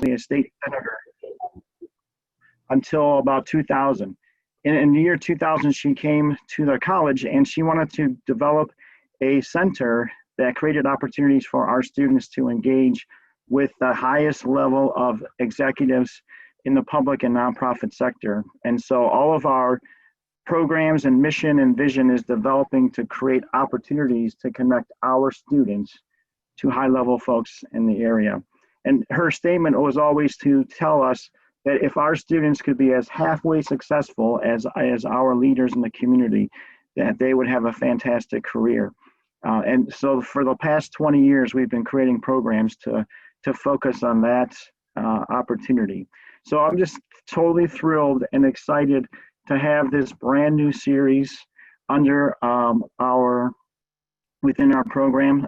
a state senator until about 2000. In the year 2000, she came to the college and she wanted to develop a center that created opportunities for our students to engage with the highest level of executives in the public and nonprofit sector. And so all of our programs and mission and vision is developing to create opportunities to connect our students to high-level folks in the area. And her statement was always to tell us that if our students could be as halfway successful as our leaders in the community, that they would have a fantastic career. And so for the past 20 years, we've been creating programs to focus on that opportunity. So I'm just totally thrilled and excited to have this brand new series under within our program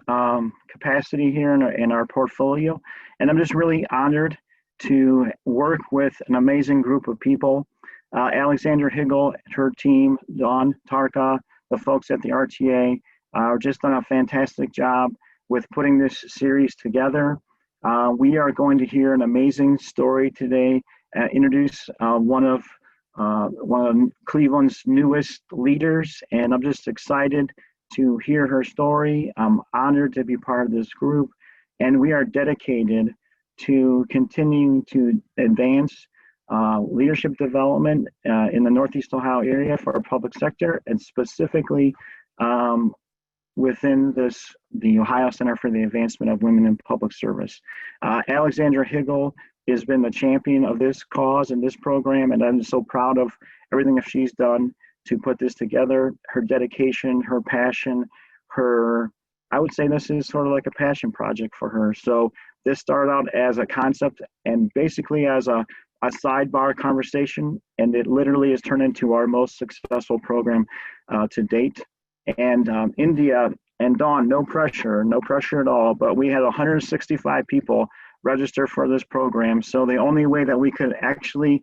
capacity here in our portfolio. And I'm just really honored to work with an amazing group of people. Alexandra Higgle, her team, Dawn Tarka, the folks at the RTA are just done a fantastic job with putting this series together. We are going to hear an amazing story today, introduce one of Cleveland's newest leaders, and I'm just excited to hear her story. I'm honored to be part of this group, and we are dedicated to continuing to advance leadership development in the Northeast Ohio area for our public sector, and specifically within the Ohio Center for the Advancement of Women in Public Service. Alexandra Higgle has been the champion of this cause and this program, and I'm so proud of everything that she's done to put this together. Her dedication, her passion, I would say this is sort of like a passion project for her. So this started out as a concept and basically as a sidebar conversation, and it literally has turned into our most successful program to date. And India and Dawn, no pressure at all, but we had 165 people register for this program. So the only way that we could actually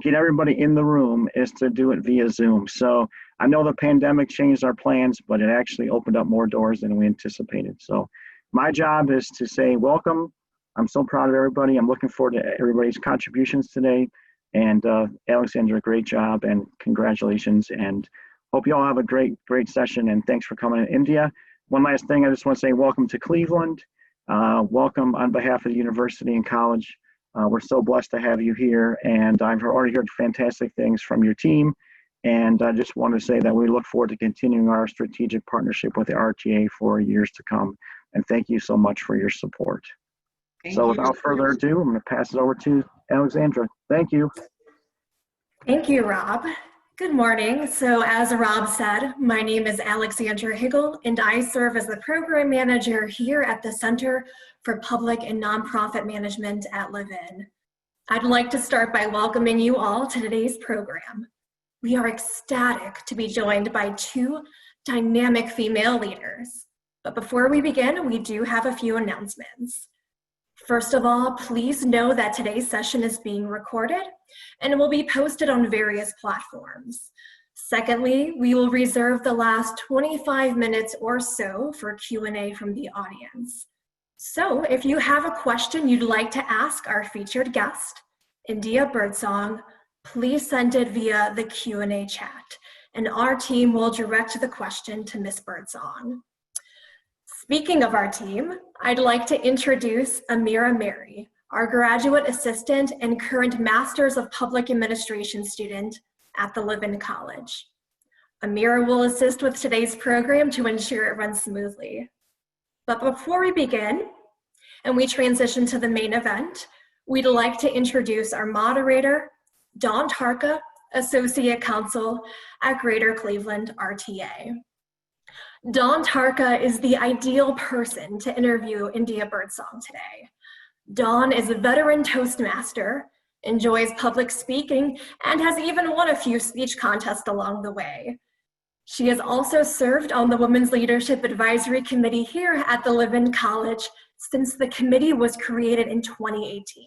get everybody in the room is to do it via Zoom. So I know the pandemic changed our plans, but it actually opened up more doors than we anticipated. So my job is to say welcome. I'm so proud of everybody. I'm looking forward to everybody's contributions today. And Alexandra, great job and congratulations. And hope you all have a great session, and thanks for coming to India. One last thing, I just want to say welcome to Cleveland. Welcome on behalf of the university and college. We're so blessed to have you here, and I've already heard fantastic things from your team. And I just want to say that we look forward to continuing our strategic partnership with the RTA for years to come. And thank you so much for your support. So without further ado, I'm going to pass it over to Alexandra. Thank you. Thank you, Rob. Good morning. So as Rob said, my name is Alexandra Higgle, and I serve as the program manager here at the Center for Public and Nonprofit Management at Levin. I'd like to start by welcoming you all to today's program. We are ecstatic to be joined by two dynamic female leaders. But before we begin, we do have a few announcements. First of all, please know that today's session is being recorded and will be posted on various platforms. Secondly, we will reserve the last 25 minutes or so for Q&A from the audience. So if you have a question you'd like to ask our featured guest, India Birdsong, please send it via the Q&A chat, and our team will direct the question to Ms. Birdsong. Speaking of our team, I'd like to introduce Amira Mary, our graduate assistant and current Masters of Public Administration student at the Levin College. Amira will assist with today's program to ensure it runs smoothly. But before we begin, and we transition to the main event, we'd like to introduce our moderator, Dawn Tarka, Associate Counsel at Greater Cleveland RTA. Dawn Tarka is the ideal person to interview India Birdsong today. Dawn is a veteran Toastmaster, enjoys public speaking, and has even won a few speech contests along the way. She has also served on the Women's Leadership Advisory Committee here at the Levin College since the committee was created in 2018.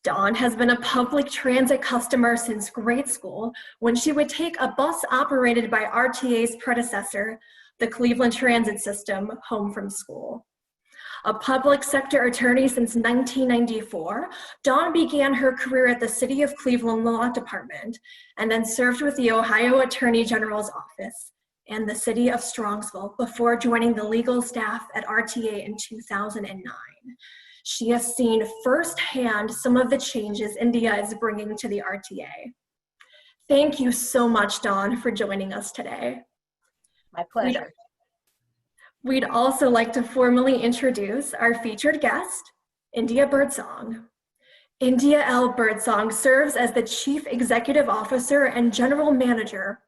Dawn has been a public transit customer since grade school when she would take a bus operated by RTA's predecessor, the Cleveland Transit System, home from school. A public sector attorney since 1994, Dawn began her career at the City of Cleveland Law Department and then served with the Ohio Attorney General's Office and the City of Strongsville before joining the legal staff at RTA in 2009. She has seen firsthand some of the changes India is bringing to the RTA. Thank you so much, Dawn, for joining us today. My pleasure. We'd also like to formally introduce our featured guest, India Birdsong. India L. Birdsong serves as the Chief Executive Officer and General Manager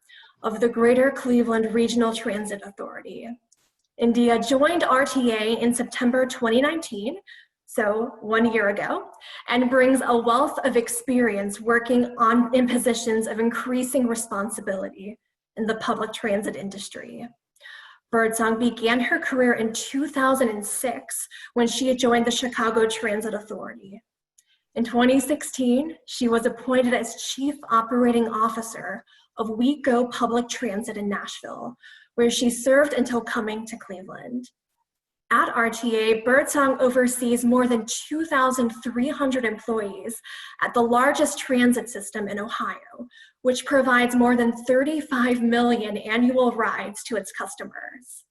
of the Greater Cleveland Regional Transit Authority. India joined RTA in September 2019, so 1 year ago, and brings a wealth of experience working in positions of increasing responsibility in the public transit industry. Birdsong began her career in 2006 when she had joined the Chicago Transit Authority. In 2016, she was appointed as Chief Operating Officer of We Go Public Transit in Nashville, where she served until coming to Cleveland. At RTA, Birdsong oversees more than 2,300 employees at the largest transit system in Ohio, which provides more than 35 million annual rides to its customers.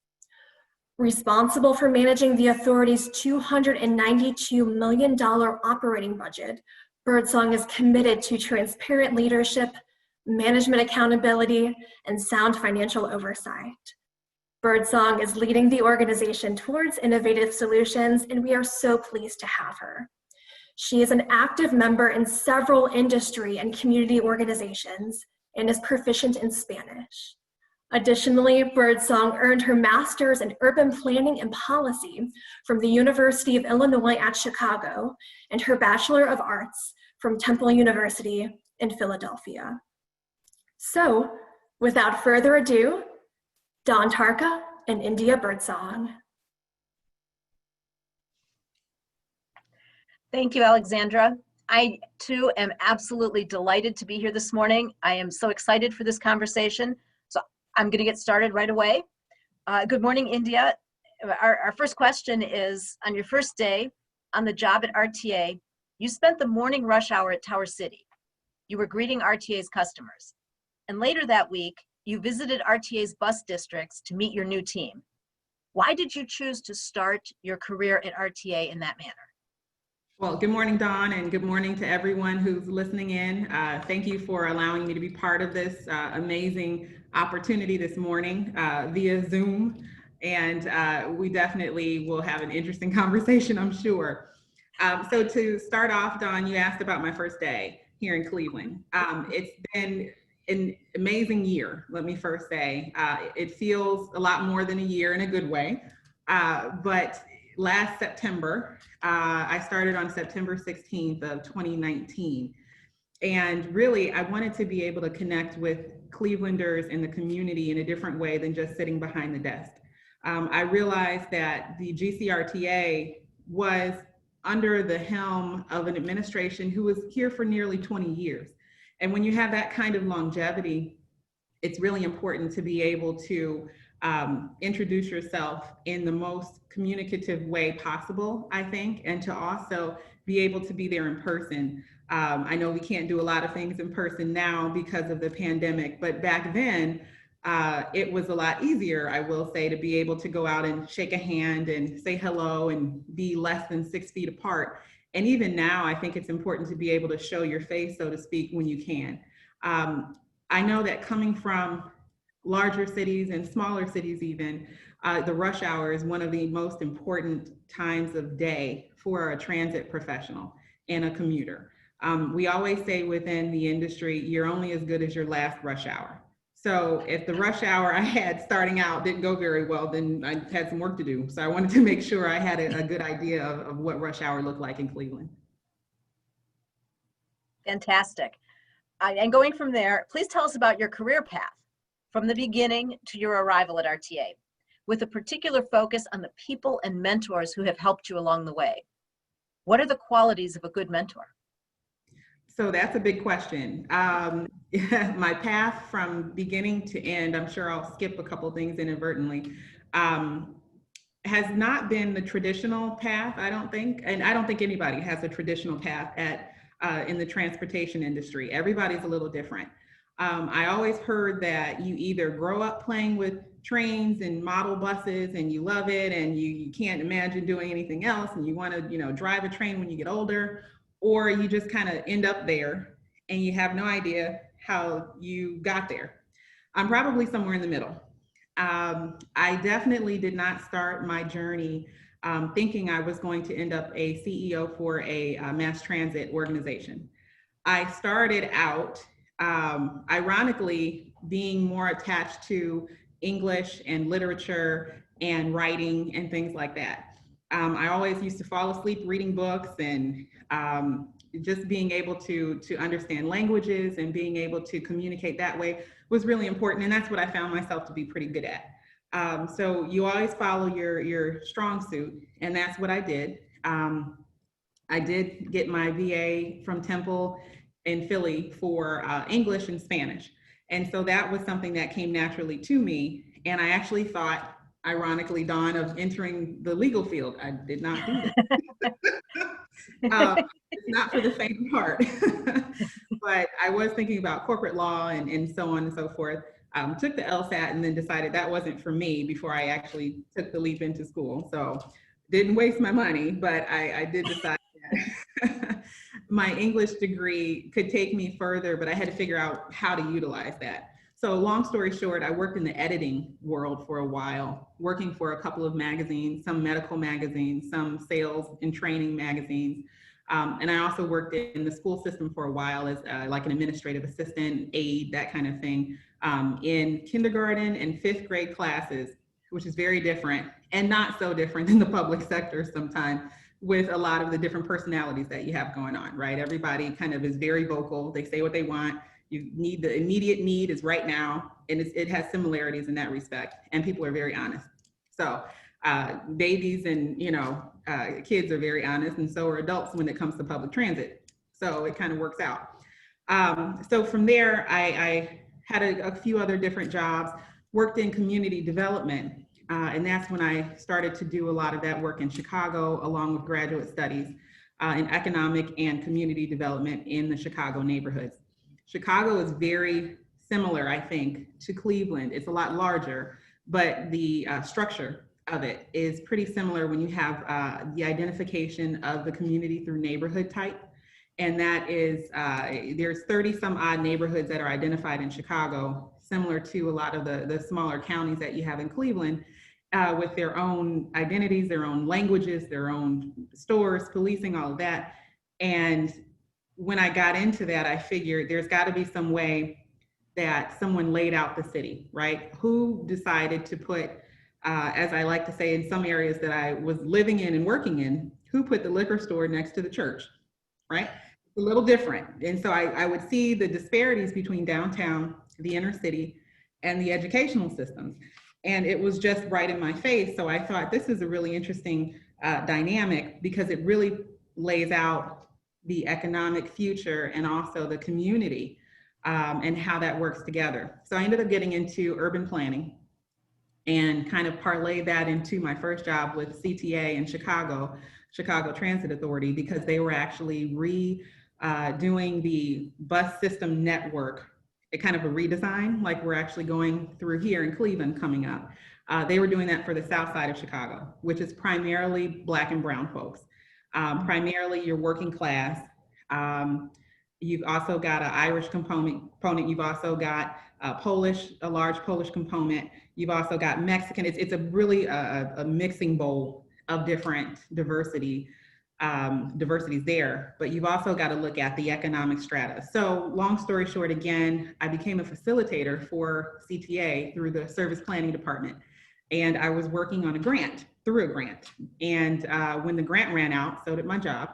Responsible for managing the authority's $292 million operating budget, Birdsong is committed to transparent leadership, management accountability, and sound financial oversight. Birdsong is leading the organization towards innovative solutions, and we are so pleased to have her. She is an active member in several industry and community organizations and is proficient in Spanish. Additionally, Birdsong earned her master's in urban planning and policy from the University of Illinois at Chicago and her Bachelor of Arts from Temple University in Philadelphia. So, without further ado, Dawn Tarka and India Birdsong. Thank you, Alexandra. I, too, am absolutely delighted to be here this morning. I am so excited for this conversation. So I'm going to get started right away. Good morning, India. Our first question is, on your first day on the job at RTA, you spent the morning rush hour at Tower City. You were greeting RTA's customers. And later that week, you visited RTA's bus districts to meet your new team. Why did you choose to start your career at RTA in that manner? Well, good morning, Dawn, and good morning to everyone who's listening in. Thank you for allowing me to be part of this amazing opportunity this morning via Zoom. And we definitely will have an interesting conversation, I'm sure. So to start off, Dawn, you asked about my first day here in Cleveland. It's been an amazing year, let me first say. It feels a lot more than a year in a good way. But last September, I started on September 16th of 2019. And really, I wanted to be able to connect with Clevelanders in the community in a different way than just sitting behind the desk. I realized that the GCRTA was under the helm of an administration who was here for nearly 20 years. And when you have that kind of longevity, it's really important to be able to introduce yourself in the most communicative way possible, I think, and to also be able to be there in person. I know we can't do a lot of things in person now because of the pandemic, but back then, it was a lot easier, I will say, to be able to go out and shake a hand and say hello and be less than 6 feet apart. And even now, I think it's important to be able to show your face, so to speak, when you can. I know that coming from larger cities and smaller cities even, the rush hour is one of the most important times of day for a transit professional and a commuter. We always say within the industry, you're only as good as your last rush hour. So if the rush hour I had starting out didn't go very well, then I had some work to do. So I wanted to make sure I had a good idea of what rush hour looked like in Cleveland. Fantastic. And going from there, please tell us about your career path from the beginning to your arrival at RTA, with a particular focus on the people and mentors who have helped you along the way. What are the qualities of a good mentor? So that's a big question. My path from beginning to end, I'm sure I'll skip a couple things inadvertently. has not been the traditional path, I don't think. And I don't think anybody has a traditional path in the transportation industry. Everybody's a little different. I always heard that you either grow up playing with trains and model buses and you love it and you can't imagine doing anything else and you want to, drive a train when you get older, or you just kind of end up there and you have no idea how you got there. I'm probably somewhere in the middle. I definitely did not start my journey thinking I was going to end up a CEO for a mass transit organization. I started out, ironically, being more attached to English and literature and writing and things like that. I always used to fall asleep reading books, and just being able to understand languages and being able to communicate that way was really important. And that's what I found myself to be pretty good at. So you always follow your strong suit, and that's what I did. I did get my VA from Temple in Philly for English and Spanish. And so that was something that came naturally to me. And I actually thought, ironically, Dawn, of entering the legal field. I did not do that. It's not for the faint of heart. But I was thinking about corporate law and so on and so forth. Took the LSAT and then decided that wasn't for me before I actually took the leap into school. So didn't waste my money, but I did decide that my English degree could take me further, but I had to figure out how to utilize that. So long story short, I worked in the editing world for a while, working for a couple of magazines, some medical magazines, some sales and training magazines. And I also worked in the school system for a while as like an administrative assistant, aide, that kind of thing, in kindergarten and 5th grade classes, which is very different and not so different than the public sector sometimes, with a lot of the different personalities that you have going on, right? Everybody kind of is very vocal. They say what they want. You need, the immediate need is right now. And it has similarities in that respect. And people are very honest. So babies and, kids are very honest, and so are adults when it comes to public transit. So it kind of works out. So from there, I had a few other different jobs, worked in community development. And that's when I started to do a lot of that work in Chicago, along with graduate studies in economic and community development in the Chicago neighborhoods. Chicago is very similar, I think, to Cleveland. It's a lot larger, but the structure of it is pretty similar when you have the identification of the community through neighborhood type. And that is, there's 30 some odd neighborhoods that are identified in Chicago, similar to a lot of the smaller counties that you have in Cleveland, with their own identities, their own languages, their own stores, policing, all of that. And when I got into that, I figured there's got to be some way that someone laid out the city, right? Who decided to put, as I like to say, in some areas that I was living in and working in, who put the liquor store next to the church, right? It's a little different. And so I would see the disparities between downtown, the inner city, and the educational systems. And it was just right in my face. So I thought this is a really interesting dynamic, because it really lays out the economic future and also the community and how that works together. So I ended up getting into urban planning and kind of parlayed that into my first job with CTA in Chicago Transit Authority, because they were actually doing the bus system network, a kind of a redesign, like we're actually going through here in Cleveland coming up. They were doing that for the south side of Chicago, which is primarily Black and brown folks. Primarily your working class. You've also got an Irish component. You've also got a large Polish component. You've also got Mexican. It's a really a mixing bowl of different diversities there, but you've also got to look at the economic strata. So long story short, again, I became a facilitator for CTA through the service planning department. And I was working on through a grant. And when the grant ran out, so did my job.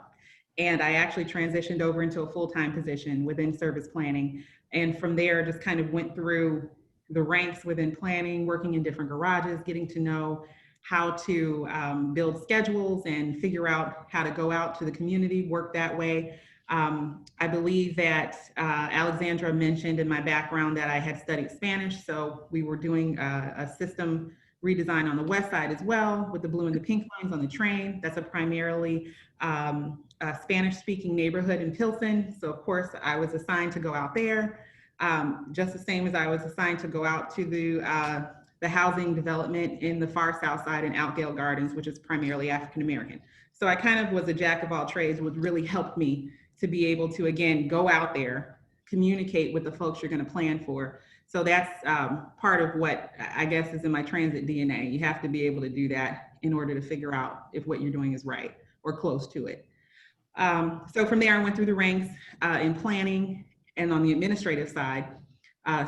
And I actually transitioned over into a full-time position within service planning. And from there, just kind of went through the ranks within planning, working in different garages, getting to know how to build schedules and figure out how to go out to the community, work that way. I believe that Alexandra mentioned in my background that I had studied Spanish. So we were doing a system redesign on the west side as well with the blue and the pink lines on the train. That's a primarily a Spanish-speaking neighborhood in Pilsen. So of course I was assigned to go out there, just the same as I was assigned to go out to the housing development in the far south side in Outgale Gardens, which is primarily African-American. So I kind of was a jack of all trades, which really helped me to be able to, again, go out there, communicate with the folks you're going to plan for. So that's part of what I guess is in my transit DNA. You have to be able to do that in order to figure out if what you're doing is right or close to it. So from there, I went through the ranks in planning and on the administrative side,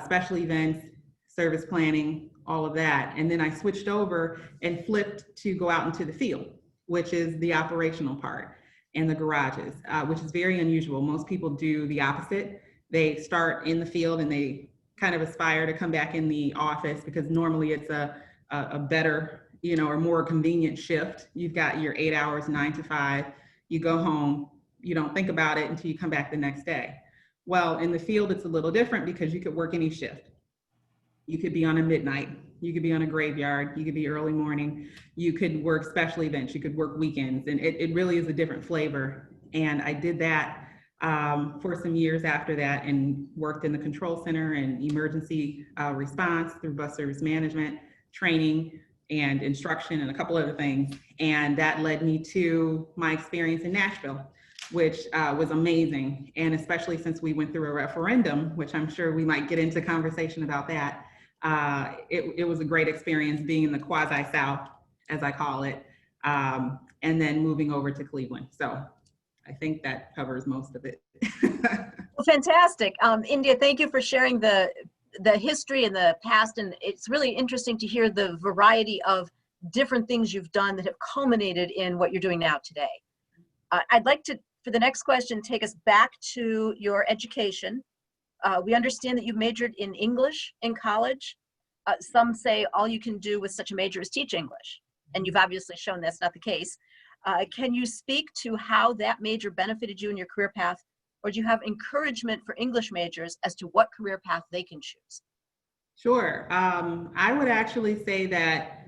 special events, service planning, all of that. And then I switched over and flipped to go out into the field, which is the operational part and the garages, which is very unusual. Most people do the opposite. They start in the field and they kind of aspire to come back in the office because normally it's a better, you know, or more convenient shift. You've got your 8 hours, 9 to 5, you go home, you don't think about it until you come back the next day. Well, in the field, it's a little different because you could work any shift. You could be on a midnight, you could be on a graveyard, you could be early morning, you could work special events, you could work weekends, and it really is a different flavor. And I did that for some years after that and worked in the control center and emergency response through bus service management, training and instruction and a couple other things. And that led me to my experience in Nashville, which was amazing. And especially since we went through a referendum, which I'm sure we might get into conversation about that. It was a great experience being in the quasi-South, as I call it, and then moving over to Cleveland. So I think that covers most of it. Well, fantastic. India, thank you for sharing the history and the past. And it's really interesting to hear the variety of different things you've done that have culminated in what you're doing now today. I'd like to, for the next question, take us back to your education. We understand that you've majored in English in college. Some say all you can do with such a major is teach English, and you've obviously shown that's not the case. Can you speak to how that major benefited you in your career path, or do you have encouragement for English majors as to what career path they can choose? Sure. I would actually say that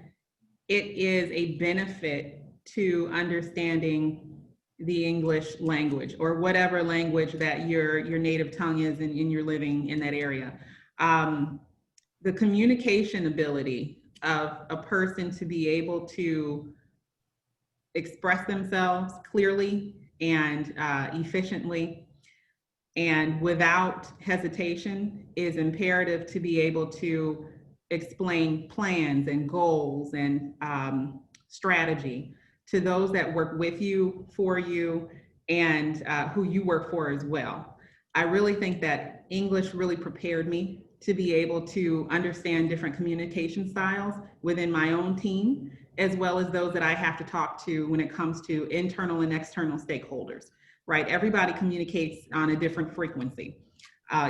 it is a benefit to understanding the English language or whatever language that your native tongue is and you're living in that area. The communication ability of a person to be able to express themselves clearly and efficiently and without hesitation is imperative to be able to explain plans and goals and strategy to those that work with you, for you, and who you work for as well. I really think that English really prepared me to be able to understand different communication styles within my own team, as well as those that I have to talk to when it comes to internal and external stakeholders, right? Everybody communicates on a different frequency.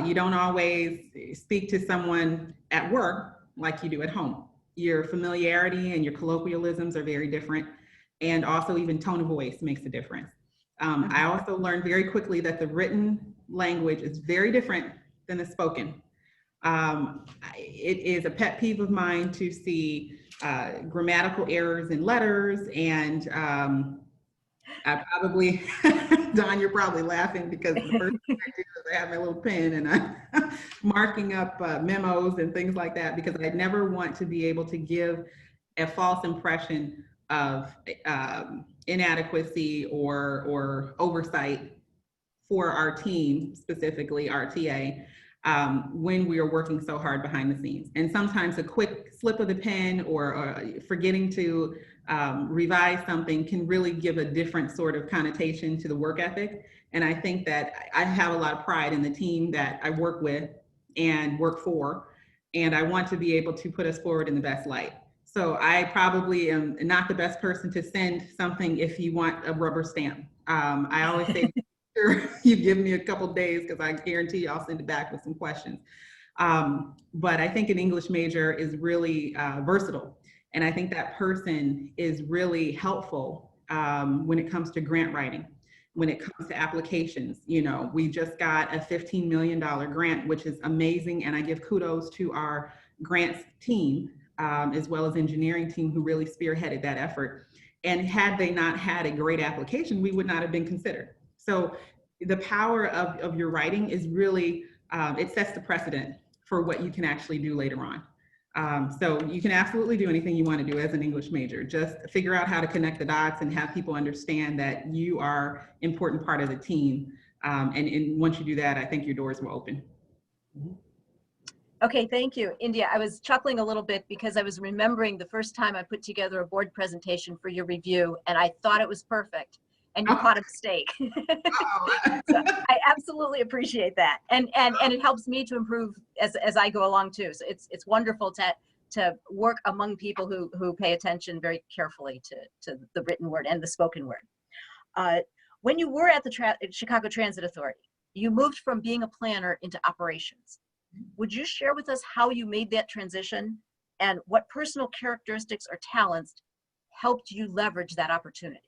You don't always speak to someone at work like you do at home. Your familiarity and your colloquialisms are very different. And also even tone of voice makes a difference. I also learned very quickly that the written language is very different than the spoken. It is a pet peeve of mine to see grammatical errors in letters, and I probably, Don, you're probably laughing because the first thing I do is I have my little pen and I'm marking up memos and things like that, because I never want to be able to give a false impression of inadequacy or oversight for our team, specifically our TA, when we are working so hard behind the scenes. And sometimes a quick slip of the pen or forgetting to revise something can really give a different sort of connotation to the work ethic. And I think that I have a lot of pride in the team that I work with and work for, and I want to be able to put us forward in the best light. So I probably am not the best person to send something if you want a rubber stamp. I always say, sure, you give me a couple days because I guarantee you I'll send it back with some questions. But I think an English major is really versatile. And I think that person is really helpful when it comes to grant writing, when it comes to applications. You know, we just got a $15 million grant, which is amazing. And I give kudos to our grants team as well as engineering team who really spearheaded that effort. And had they not had a great application, we would not have been considered. So the power of your writing is really, it sets the precedent for what you can actually do later on. So you can absolutely do anything you want to do as an English major. Just figure out how to connect the dots and have people understand that you are an important part of the team. And once you do that, I think your doors will open. Okay, thank you. India, I was chuckling a little bit because I was remembering the first time I put together a board presentation for your review, and I thought it was perfect, and you caught a mistake. So I absolutely appreciate that. And it helps me to improve as I go along too. So it's wonderful to work among people who pay attention very carefully to the written word and the spoken word. When you were at the Chicago Transit Authority, you moved from being a planner into operations. Would you share with us how you made that transition and what personal characteristics or talents helped you leverage that opportunity?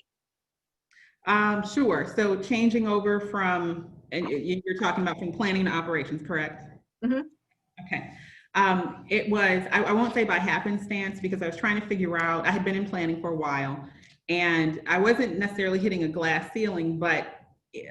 Sure. So changing over from, and you're talking about from planning to operations, correct? Mm-hmm. Okay. It was, I won't say by happenstance, because I was trying to figure out, I had been in planning for a while, and I wasn't necessarily hitting a glass ceiling, but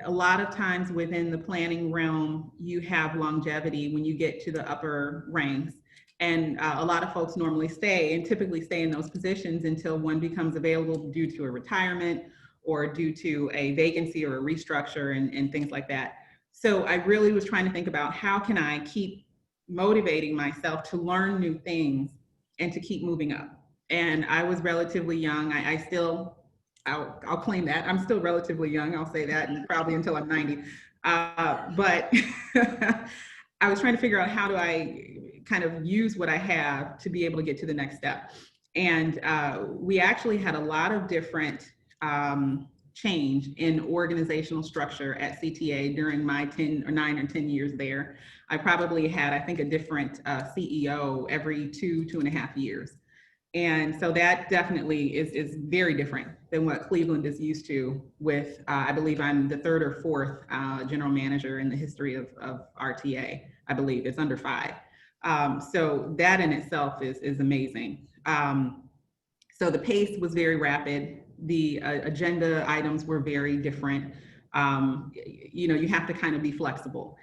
a lot of times within the planning realm, you have longevity when you get to the upper ranks. And a lot of folks normally stay and typically stay in those positions until one becomes available due to a retirement or due to a vacancy or a restructure and things like that. So I really was trying to think about how can I keep motivating myself to learn new things and to keep moving up. And I was relatively young. I'll claim that. I'm still relatively young. I'll say that, and probably until I'm 90. But I was trying to figure out how do I kind of use what I have to be able to get to the next step. And we actually had a lot of different change in organizational structure at CTA during my 9 or 10 years there. I probably had, I think, a different CEO every 2.5 years. And so that definitely is very different than what Cleveland is used to with, I believe I'm the 3rd or 4th general manager in the history of RTA. I believe it's under 5. So that in itself is amazing. So the pace was very rapid. The agenda items were very different. You have to kind of be flexible.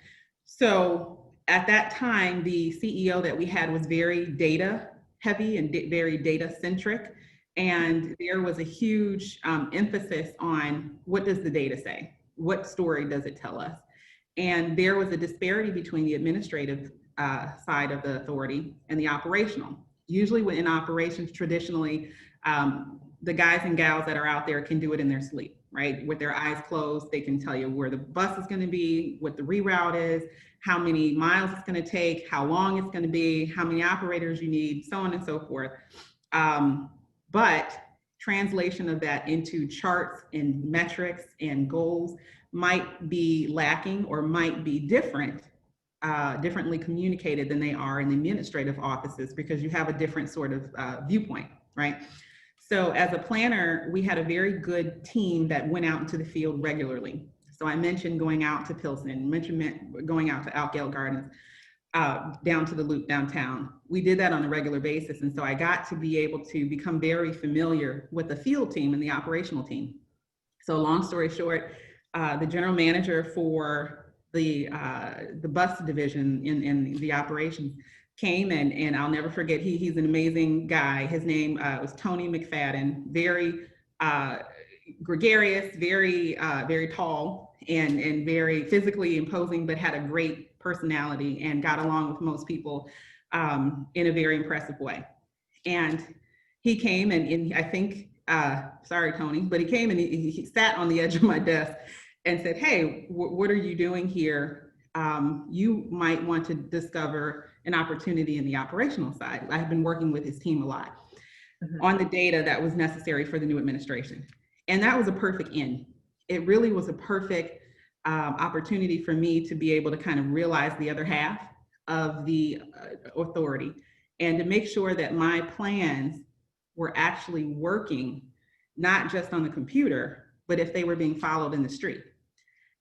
So at that time, the CEO that we had was very data heavy and very data centric. And there was a huge emphasis on what does the data say? What story does it tell us? And there was a disparity between the administrative side of the authority and the operational. Usually in operations, traditionally, the guys and gals that are out there can do it in their sleep, right? With their eyes closed, they can tell you where the bus is going to be, what the reroute is, how many miles it's going to take, how long it's going to be, how many operators you need, so on and so forth. But translation of that into charts and metrics and goals might be lacking or might be differently communicated than they are in the administrative offices because you have a different sort of viewpoint, right? So as a planner, we had a very good team that went out into the field regularly. So I mentioned going out to Pilsen, mentioned going out to Outgale Gardens, down to the Loop downtown. We did that on a regular basis. And so I got to be able to become very familiar with the field team and the operational team. So long story short, the general manager for the bus division in the operations came and I'll never forget, he's an amazing guy. His name was Tony McFadden, very gregarious, very tall and very physically imposing, but had a great personality and got along with most people in a very impressive way. And he came and I think, sorry, Tony, but he came and he sat on the edge of my desk and said, hey, what are you doing here? You might want to discover an opportunity in the operational side. I have been working with his team a lot on the data that was necessary for the new administration. And that was a perfect in. It really was a perfect opportunity for me to be able to kind of realize the other half of the authority and to make sure that my plans were actually working, not just on the computer, but if they were being followed in the street.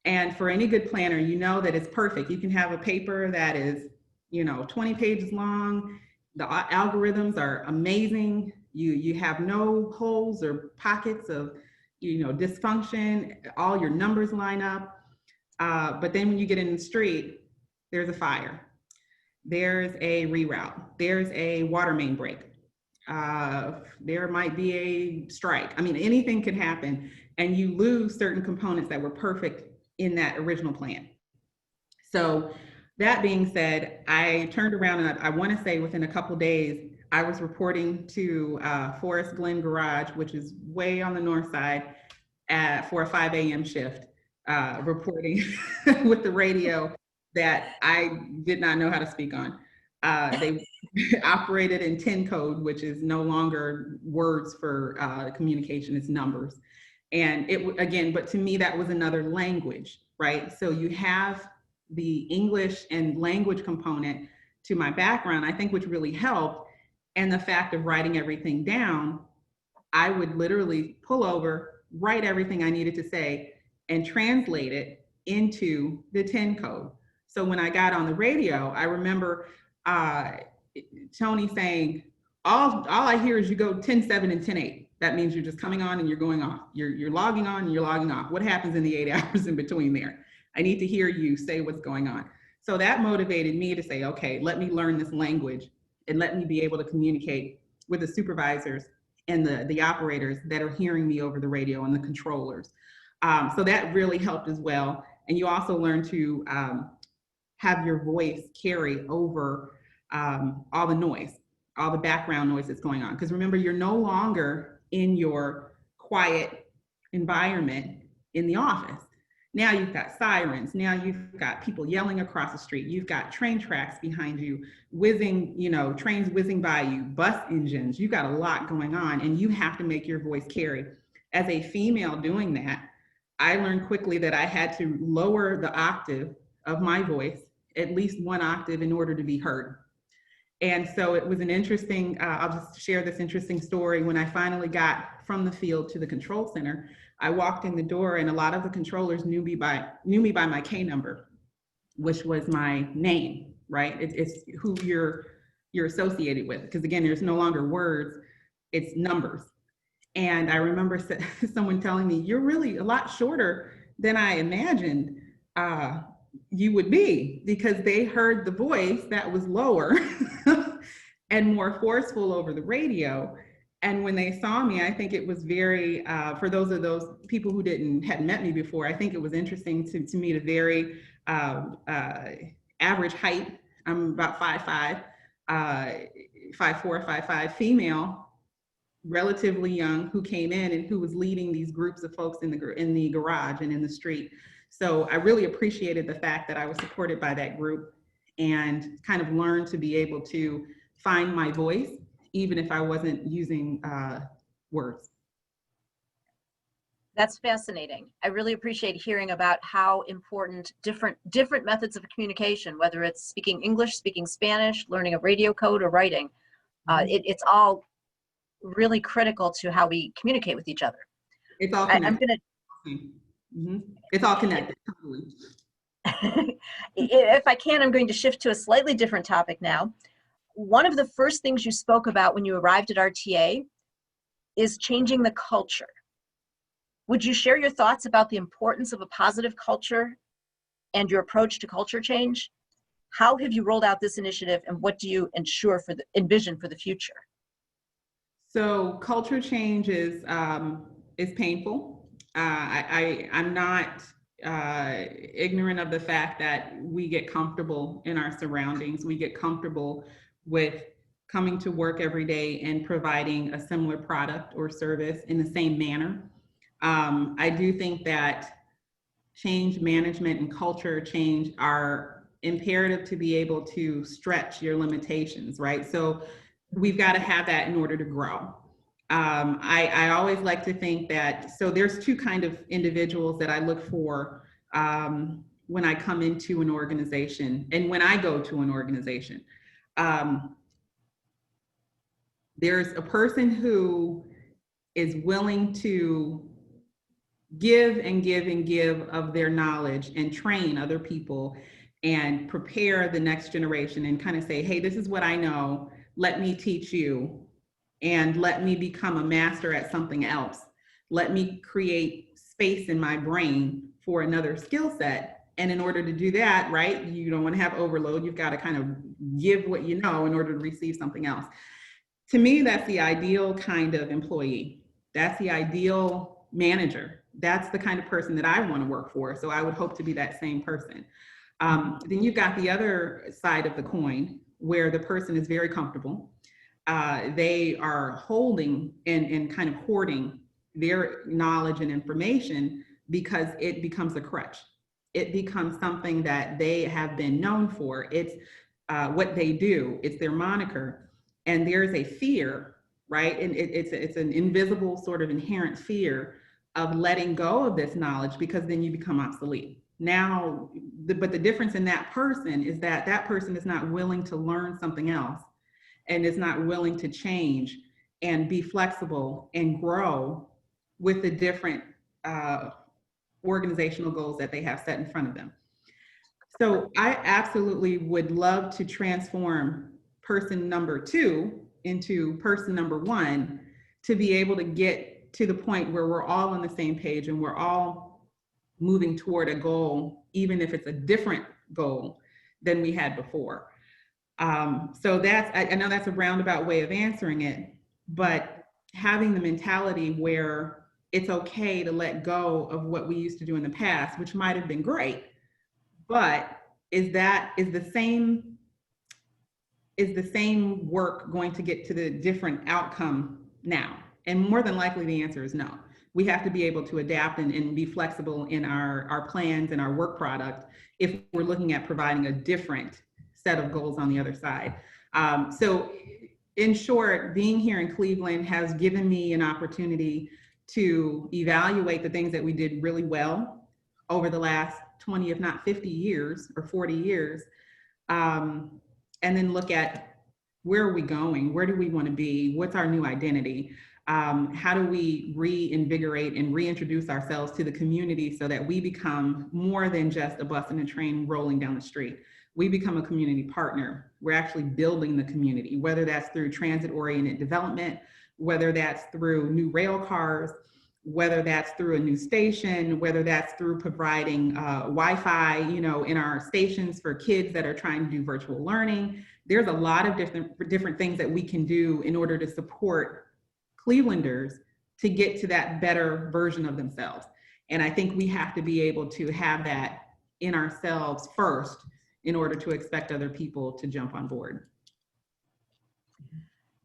And for any good planner, you know that it's perfect. You can have a paper that is, 20 pages long The algorithms are amazing. You have no holes or pockets of, dysfunction. All your numbers line up. But then when you get in the street, there's a fire. There's a reroute. There's a water main break. There might be a strike. I mean, anything could happen, and you lose certain components that were perfect in that original plan. So that being said, I turned around and I want to say within a couple days, I was reporting to Forest Glen Garage, which is way on the north side, for a 5 a.m. shift, reporting with the radio that I did not know how to speak on. They operated in 10 code, which is no longer words for communication, it's numbers. And again, but to me, that was another language, right? So you have the English and language component to my background, I think, which really helped. And the fact of writing everything down, I would literally pull over, write everything I needed to say, and translate it into the 10 code. So when I got on the radio, I remember Tony saying, all I hear is you go 10-7 and 10-8. That means you're just coming on and you're going off. You're logging on and you're logging off. What happens in the 8 hours in between there? I need to hear you say what's going on. So that motivated me to say, okay, let me learn this language and let me be able to communicate with the supervisors and the operators that are hearing me over the radio and the controllers. So that really helped as well. And you also learn to have your voice carry over all the noise, all the background noise that's going on. Because remember, you're no longer in your quiet environment in the office. Now you've got sirens. Now you've got people yelling across the street. You've got train tracks behind you, whizzing, trains whizzing by you, bus engines. You've got a lot going on, and you have to make your voice carry. As a female doing that, I learned quickly that I had to lower the octave of my voice, at least 1 octave, in order to be heard. And so it was an interesting, I'll just share this interesting story. When I finally got from the field to the control center, I walked in the door and a lot of the controllers knew me by my K number, which was my name, right? It's who you're associated with. Because again, there's no longer words, it's numbers. And I remember someone telling me, you're really a lot shorter than I imagined you would be, because they heard the voice that was lower and more forceful over the radio. And when they saw me, I think it was very, for those people who hadn't met me before, I think it was interesting to meet a very average height. I'm about 5'5", 5'4", 5'5", female, relatively young, who came in and who was leading these groups of folks in the garage and in the street. So I really appreciated the fact that I was supported by that group and kind of learned to be able to find my voice, even if I wasn't using words. That's fascinating. I really appreciate hearing about how important different methods of communication, whether it's speaking English, speaking Spanish, learning a radio code, or writing, it's all really critical to how we communicate with each other. It's all connected. It's all connected. If I can, I'm going to shift to a slightly different topic now. One of the first things you spoke about when you arrived at RTA is changing the culture. Would you share your thoughts about the importance of a positive culture and your approach to culture change? How have you rolled out this initiative, and what do you envision for the future? So culture change is painful. I'm not ignorant of the fact that we get comfortable in our surroundings. We get comfortable with coming to work every day and providing a similar product or service in the same manner. I do think that change management and culture change are imperative to be able to stretch your limitations, right? So we've got to have that in order to grow. I always like to think that, so there's 2 kind of individuals that I look for when I come into an organization and when I go to an organization. There's a person who is willing to give and give and give of their knowledge and train other people and prepare the next generation and kind of say, hey, this is what I know. let me teach you and let me become a master at something else. Let me create space in my brain for another skill set. And in order to do that, right, you don't want to have overload. You've got to kind of give what you know in order to receive something else. To me, that's the ideal kind of employee. That's the ideal manager. That's the kind of person that I want to work for. So I would hope to be that same person. Then you've got the other side of the coin where the person is very comfortable. They are holding and kind of hoarding their knowledge and information because it becomes a crutch. It becomes something that they have been known for. It's what they do. It's their moniker. And there's a fear, right? And it's an invisible sort of inherent fear of letting go of this knowledge because then you become obsolete. Now, but the difference in that person is that that person is not willing to learn something else and is not willing to change and be flexible and grow with the different organizational goals that they have set in front of them. So I absolutely would love to transform person number 2 into person number 1 to be able to get to the point where we're all on the same page and we're all moving toward a goal, even if it's a different goal than we had before. So that's, I know that's a roundabout way of answering it, but having the mentality where it's okay to let go of what we used to do in the past, which might have been great, but is the same work going to get to the different outcome now? And more than likely the answer is no. We have to be able to adapt and be flexible in our plans and our work product if we're looking at providing a different set of goals on the other side. So in short, being here in Cleveland has given me an opportunity to evaluate the things that we did really well over the last 20, if not 50 years or 40 years, and then look at where are we going? Where do we want to be? What's our new identity? How do we reinvigorate and reintroduce ourselves to the community so that we become more than just a bus and a train rolling down the street? We become a community partner. We're actually building the community, whether that's through transit-oriented development, whether that's through new rail cars, whether that's through a new station, whether that's through providing Wi-Fi, in our stations for kids that are trying to do virtual learning. There's a lot of different things that we can do in order to support Clevelanders to get to that better version of themselves. And I think we have to be able to have that in ourselves first in order to expect other people to jump on board.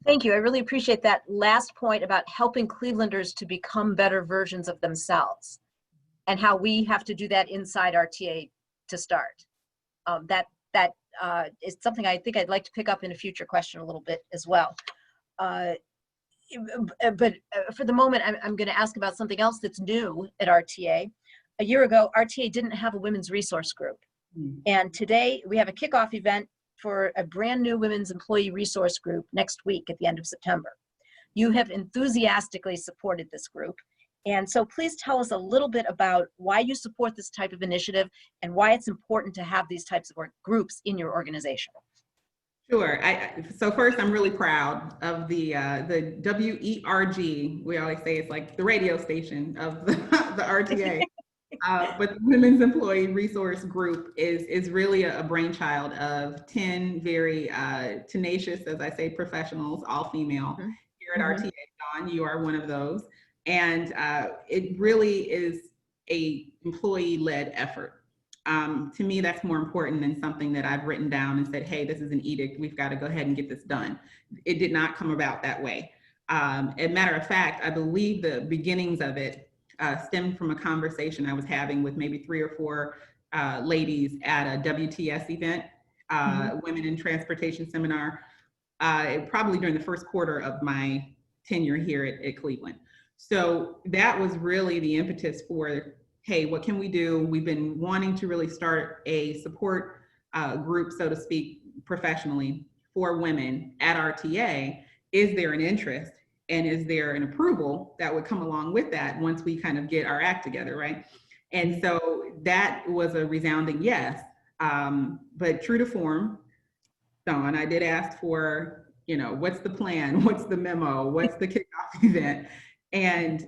Thank you. I really appreciate that last point about helping Clevelanders to become better versions of themselves and how we have to do that inside RTA to start. That is something I think I'd like to pick up in a future question a little bit as well. But for the moment, I'm going to ask about something else that's new at RTA. A year ago, RTA didn't have a women's resource group. And today we have a kickoff event for a brand new women's employee resource group next week at the end of September. You have enthusiastically supported this group. And so please tell us a little bit about why you support this type of initiative and why it's important to have these types of groups in your organization. Sure. So first, I'm really proud of the WERG. We always say it's like the radio station of the RTA. But the Women's Employee Resource Group is really a brainchild of 10 very tenacious, as I say, professionals, all female, here at RTA. Dawn, you are one of those. And it really is a employee-led effort. To me, that's more important than something that I've written down and said, hey, this is an edict, we've got to go ahead and get this done. It did not come about that way. As a matter of fact, I believe the beginnings of it stemmed from a conversation I was having with maybe 3 or 4 ladies at a WTS event, Women in Transportation Seminar, probably during the first quarter of my tenure here at Cleveland. So that was really the impetus for, hey, what can we do? We've been wanting to really start a support group, so to speak, professionally for women at RTA. Is there an interest? And is there an approval that would come along with that once we kind of get our act together, right? And so that was a resounding yes. But true to form, Dawn, I did ask for what's the plan? What's the memo? What's the kickoff event? And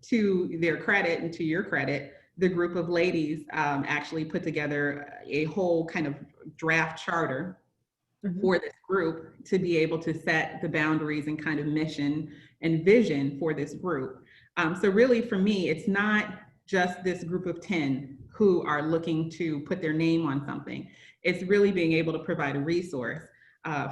to their credit and to your credit, the group of ladies actually put together a whole kind of draft charter for this group to be able to set the boundaries and kind of mission and vision for this group. So really for me, it's not just this group of 10 who are looking to put their name on something. It's really being able to provide a resource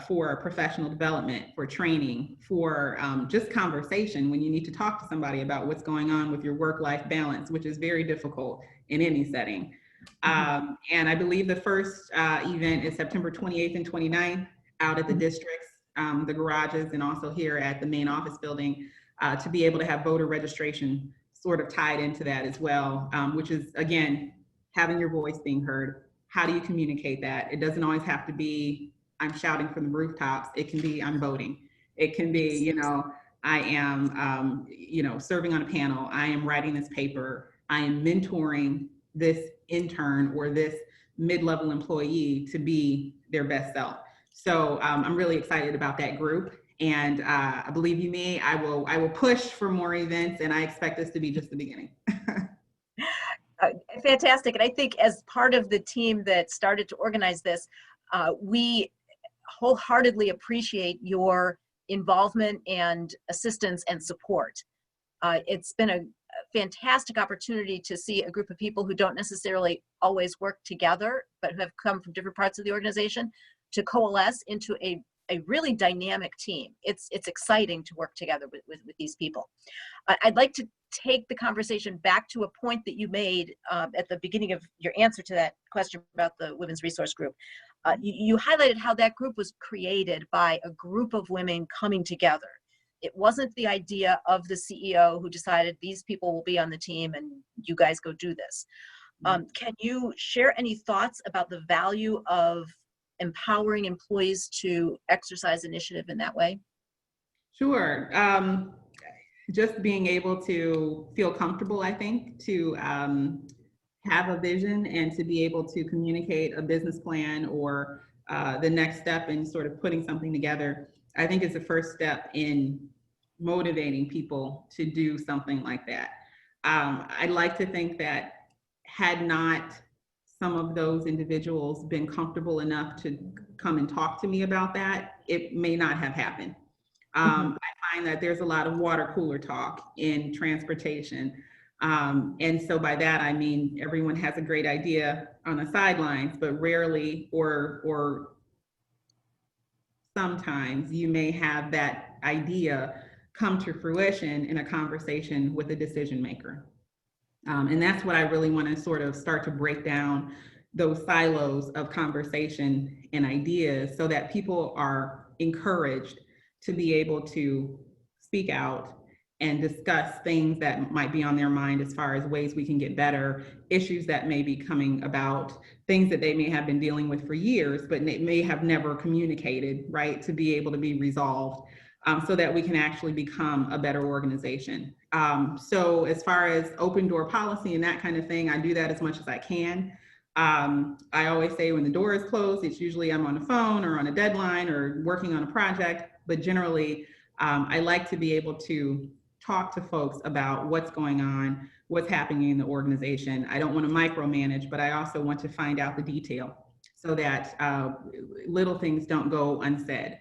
for professional development, for training, for just conversation when you need to talk to somebody about what's going on with your work-life balance, which is very difficult in any setting. And I believe the first event is September 28th and 29th out at the districts, the garages, and also here at the main office building to be able to have voter registration sort of tied into that as well, which is, again, having your voice being heard. How do you communicate that? It doesn't always have to be, I'm shouting from the rooftops. It can be, I'm voting. It can be, I am, serving on a panel. I am writing this paper. I am mentoring this intern or this mid-level employee to be their best self. So I'm really excited about that group. And believe you me, I will push for more events, and I expect this to be just the beginning. Fantastic. And I think as part of the team that started to organize this, we wholeheartedly appreciate your involvement and assistance and support. It's been a fantastic opportunity to see a group of people who don't necessarily always work together, but who have come from different parts of the organization to coalesce into a really dynamic team. It's exciting to work together with these people. I'd like to take the conversation back to a point that you made at the beginning of your answer to that question about the Women's Resource Group. You highlighted how that group was created by a group of women coming together. It wasn't the idea of the CEO who decided these people will be on the team and you guys go do this. Can you share any thoughts about the value of empowering employees to exercise initiative in that way? Sure. Just being able to feel comfortable, I think, to have a vision and to be able to communicate a business plan or the next step in sort of putting something together, I think is the first step in motivating people to do something like that. I'd like to think that had not some of those individuals been comfortable enough to come and talk to me about that, it may not have happened. I find that there's a lot of water cooler talk in transportation. And so by that, I mean, everyone has a great idea on the sidelines, but rarely or sometimes you may have that idea come to fruition in a conversation with a decision maker. And that's what I really want to sort of start to break down, those silos of conversation and ideas, so that people are encouraged to be able to speak out and discuss things that might be on their mind as far as ways we can get better, issues that may be coming about, things that they may have been dealing with for years, but may have never communicated, right, to be able to be resolved, so that we can actually become a better organization. So as far as open door policy and that kind of thing, I do that as much as I can. I always say when the door is closed, it's usually I'm on the phone or on a deadline or working on a project, but generally I like to be able to talk to folks about what's going on, what's happening in the organization. I don't want to micromanage, but I also want to find out the detail so that little things don't go unsaid.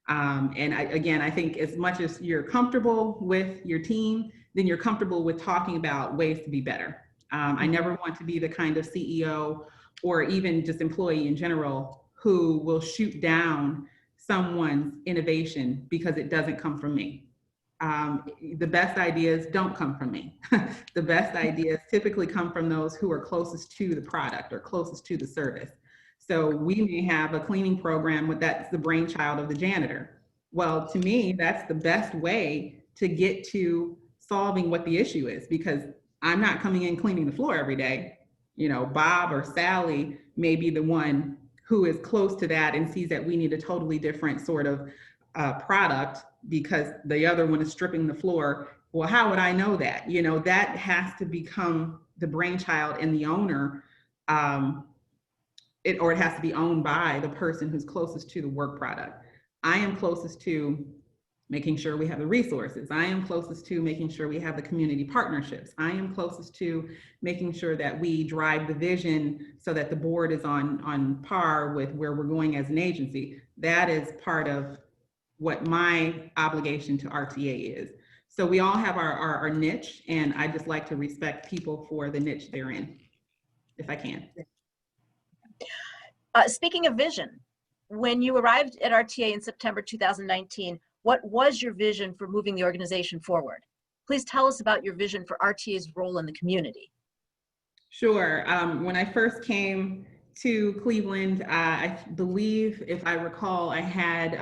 And I think as much as you're comfortable with your team, then you're comfortable with talking about ways to be better. I never want to be the kind of CEO or even just employee in general who will shoot down someone's innovation because it doesn't come from me. The best ideas don't come from me. The best ideas typically come from those who are closest to the product or closest to the service. So we may have a cleaning program that's the brainchild of the janitor. Well, to me, that's the best way to get to solving what the issue is, because I'm not coming in cleaning the floor every day. You know, Bob or Sally may be the one who is close to that and sees that we need a totally different sort of product because the other one is stripping the floor. Well, how would I know that? You know, that has to become the brainchild and the owner, or it has to be owned by the person who's closest to the work product. I am closest to making sure we have the resources. I am closest to making sure we have the community partnerships. I am closest to making sure that we drive the vision so that the board is on par with where we're going as an agency. That is part of what my obligation to RTA is. So we all have our niche, and I just like to respect people for the niche they're in, if I can. Speaking of vision, when you arrived at RTA in September 2019, what was your vision for moving the organization forward? Please tell us about your vision for RTA's role in the community. Sure. When I first came to Cleveland, I believe, if I recall, I had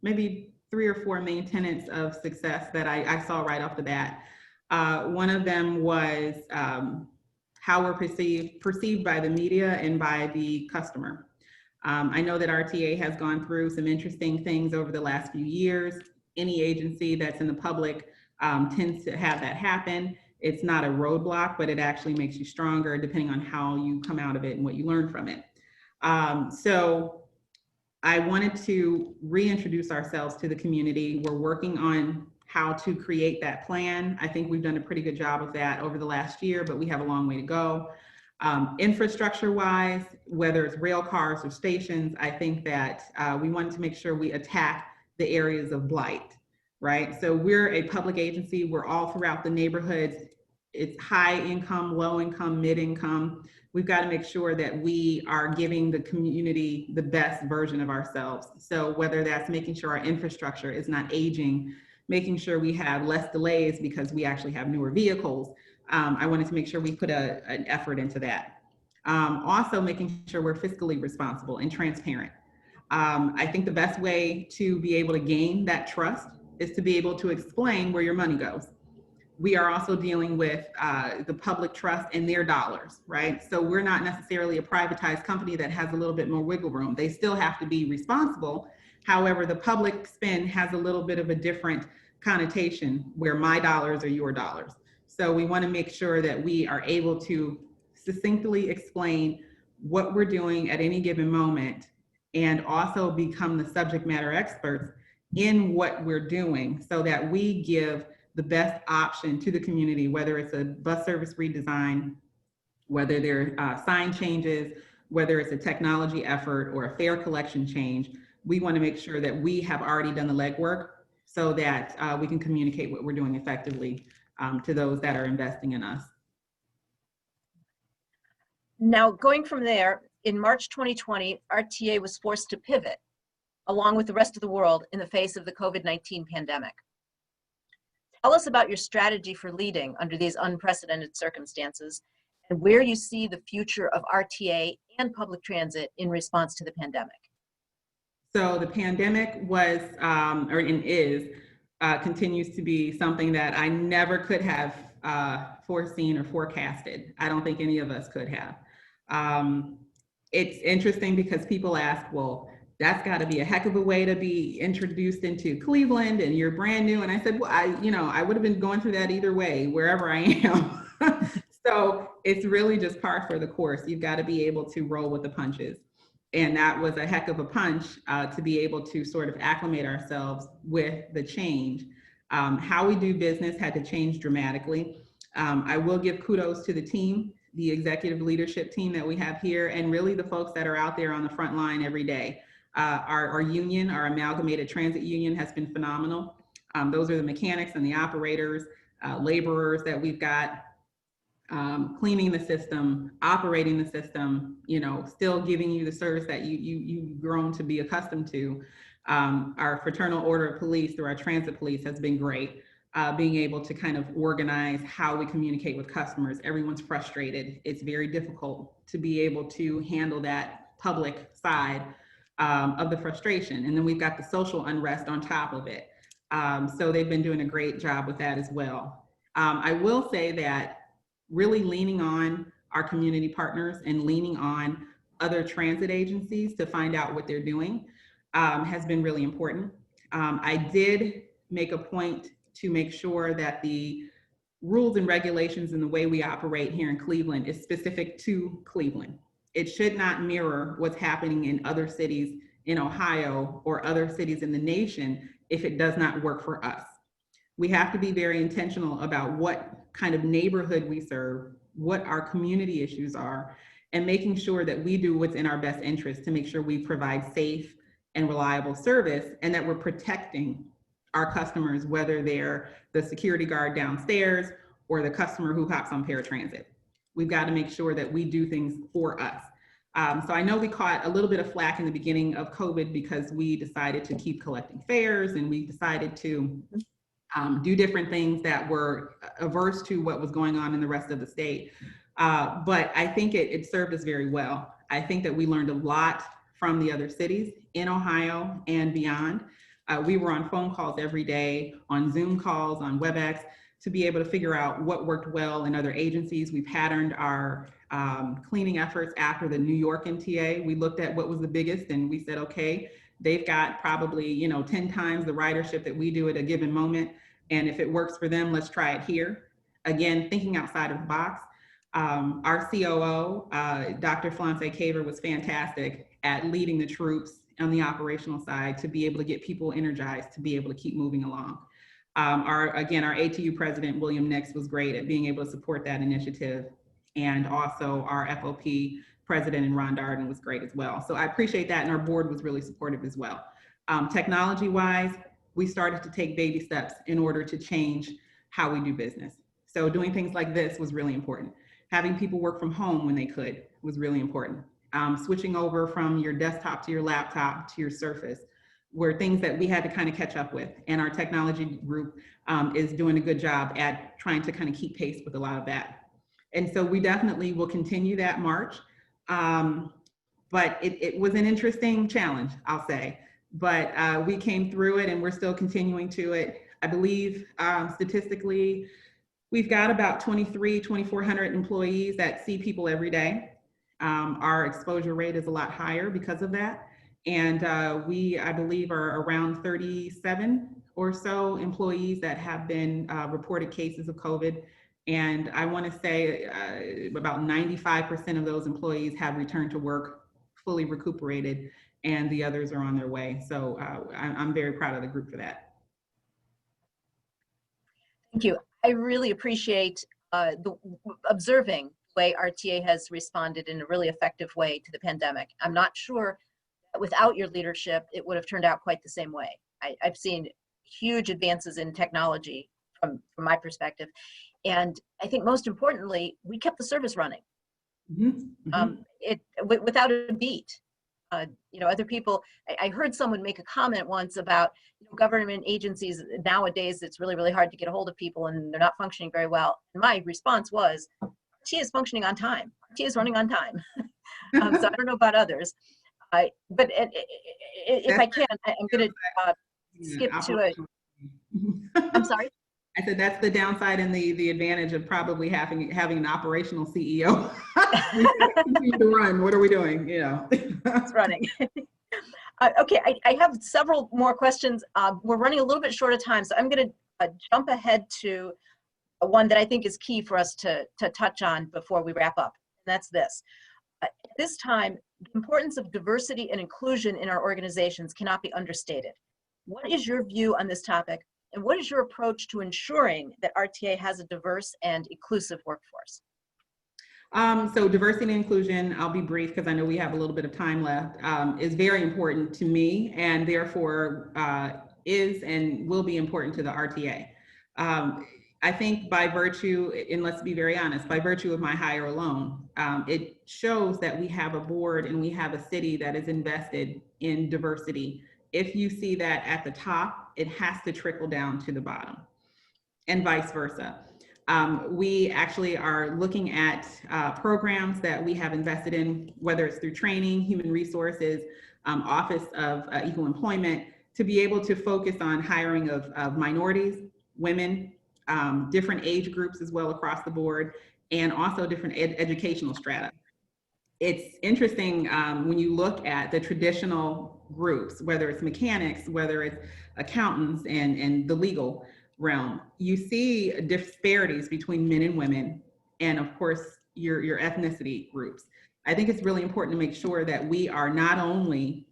maybe 3 or 4 main tenets of success that I saw right off the bat. One of them was how we're perceived by the media and by the customer. I know that RTA has gone through some interesting things over the last few years. Any agency that's in the public tends to have that happen. It's not a roadblock, but it actually makes you stronger depending on how you come out of it and what you learn from it. So I wanted to reintroduce ourselves to the community. We're working on how to create that plan. I think we've done a pretty good job of that over the last year, but we have a long way to go. Infrastructure-wise, whether it's rail cars or stations, I think that we wanted to make sure we attack the areas of blight, right? So we're a public agency. We're all throughout the neighborhoods. It's high income, low income, mid income. We've got to make sure that we are giving the community the best version of ourselves. So whether that's making sure our infrastructure is not aging, making sure we have less delays because we actually have newer vehicles. I wanted to make sure we put an effort into that. Also making sure we're fiscally responsible and transparent. I think the best way to be able to gain that trust is to be able to explain where your money goes. We are also dealing with the public trust and their dollars, right? So we're not necessarily a privatized company that has a little bit more wiggle room. They still have to be responsible. However, the public spend has a little bit of a different connotation where my dollars are your dollars. So we want to make sure that we are able to succinctly explain what we're doing at any given moment and also become the subject matter experts in what we're doing so that we give the best option to the community, whether it's a bus service redesign, whether there are sign changes, whether it's a technology effort or a fare collection change. We want to make sure that we have already done the legwork so that we can communicate what we're doing effectively to those that are investing in us. Now, going from there, in March 2020, RTA was forced to pivot, along with the rest of the world, in the face of the COVID-19 pandemic. Tell us about your strategy for leading under these unprecedented circumstances and where you see the future of RTA and public transit in response to the pandemic. So the pandemic was, continues to be something that I never could have foreseen or forecasted. I don't think any of us could have. It's interesting because people ask, well, that's got to be a heck of a way to be introduced into Cleveland and you're brand new. And I said, well, I would have been going through that either way, wherever I am. So it's really just par for the course. You've got to be able to roll with the punches. And that was a heck of a punch to be able to sort of acclimate ourselves with the change. How we do business had to change dramatically. I will give kudos to the team, the executive leadership team that we have here, and really the folks that are out there on the front line every day. Our union, our amalgamated transit union, has been phenomenal. Those are the mechanics and the operators, laborers that we've got, cleaning the system, operating the system, still giving you the service that you've grown to be accustomed to. Our fraternal order of police through our transit police has been great. Being able to kind of organize how we communicate with customers. Everyone's frustrated. It's very difficult to be able to handle that public side of the frustration. And then we've got the social unrest on top of it. So they've been doing a great job with that as well. I will say that really leaning on our community partners and leaning on other transit agencies to find out what they're doing has been really important. I did make a point to make sure that the rules and regulations and the way we operate here in Cleveland is specific to Cleveland. It should not mirror what's happening in other cities in Ohio or other cities in the nation if it does not work for us. We have to be very intentional about what kind of neighborhood we serve, what our community issues are, and making sure that we do what's in our best interest to make sure we provide safe and reliable service, and that we're protecting our customers, whether they're the security guard downstairs or the customer who hops on paratransit. We've got to make sure that we do things for us. So I know we caught a little bit of flack in the beginning of COVID because we decided to keep collecting fares, and we decided to do different things that were averse to what was going on in the rest of the state. But I think it served us very well. I think that we learned a lot from the other cities in Ohio and beyond. We were on phone calls every day, on Zoom calls, on WebEx, to be able to figure out what worked well in other agencies. We patterned our cleaning efforts after the New York MTA. We looked at what was the biggest, and we said, okay, they've got probably 10 times the ridership that we do at a given moment. And if it works for them, let's try it here. Again, thinking outside of the box. Our COO, Dr. Flance Caver, was fantastic at leading the troops on the operational side to be able to get people energized, to be able to keep moving along. Our ATU president, William Nix, was great at being able to support that initiative. And also our FOP president, and Ron Darden, was great as well. So I appreciate that, and our board was really supportive as well. Technology-wise, we started to take baby steps in order to change how we do business. So doing things like this was really important. Having people work from home when they could was really important. Switching over from your desktop to your laptop to your Surface were things that we had to kind of catch up with. And our technology group is doing a good job at trying to kind of keep pace with a lot of that. And so we definitely will continue that march. But it was an interesting challenge, I'll say. But we came through it, and we're still continuing to it. I believe statistically, we've got about 2,400 employees that see people every day. Our exposure rate is a lot higher because of that. And I believe, are around 37 or so employees that have been reported cases of COVID. And I want to say about 95% of those employees have returned to work fully recuperated, and the others are on their way. So I'm very proud of the group for that. Thank you. I really appreciate observing the way RTA has responded in a really effective way to the pandemic. I'm not sure that without your leadership, it would have turned out quite the same way. I've seen huge advances in technology from my perspective. And I think most importantly, we kept the service running. Without a beat. Other people, I heard someone make a comment once about government agencies nowadays, it's really, really hard to get a hold of people and they're not functioning very well. And my response was, RTA is functioning on time. RTA is running on time. So I don't know about others. But if I can, I'm going to skip to it. I'm sorry? I said that's the downside and the advantage of probably having an operational CEO. We continue to run. What are we doing? It's running. Okay, I have several more questions. We're running a little bit short of time, so I'm going to jump ahead to one that I think is key for us to touch on before we wrap up. And that's this. At this time, the importance of diversity and inclusion in our organizations cannot be understated. What is your view on this topic? And what is your approach to ensuring that RTA has a diverse and inclusive workforce? So diversity and inclusion, I'll be brief because I know we have a little bit of time left, is very important to me, and therefore is and will be important to the RTA. I think by virtue, and let's be very honest, by virtue of my hire alone, it shows that we have a board and we have a city that is invested in diversity. If you see that at the top, it has to trickle down to the bottom, and vice versa. We actually are looking at programs that we have invested in, whether it's through training, human resources, Office of Equal Employment, to be able to focus on hiring of minorities, women, different age groups as well across the board, and also different educational strata. It's interesting when you look at the traditional groups, whether it's mechanics, whether it's accountants and the legal realm, you see disparities between men and women, and of course your ethnicity groups. I think it's really important to make sure that we are not only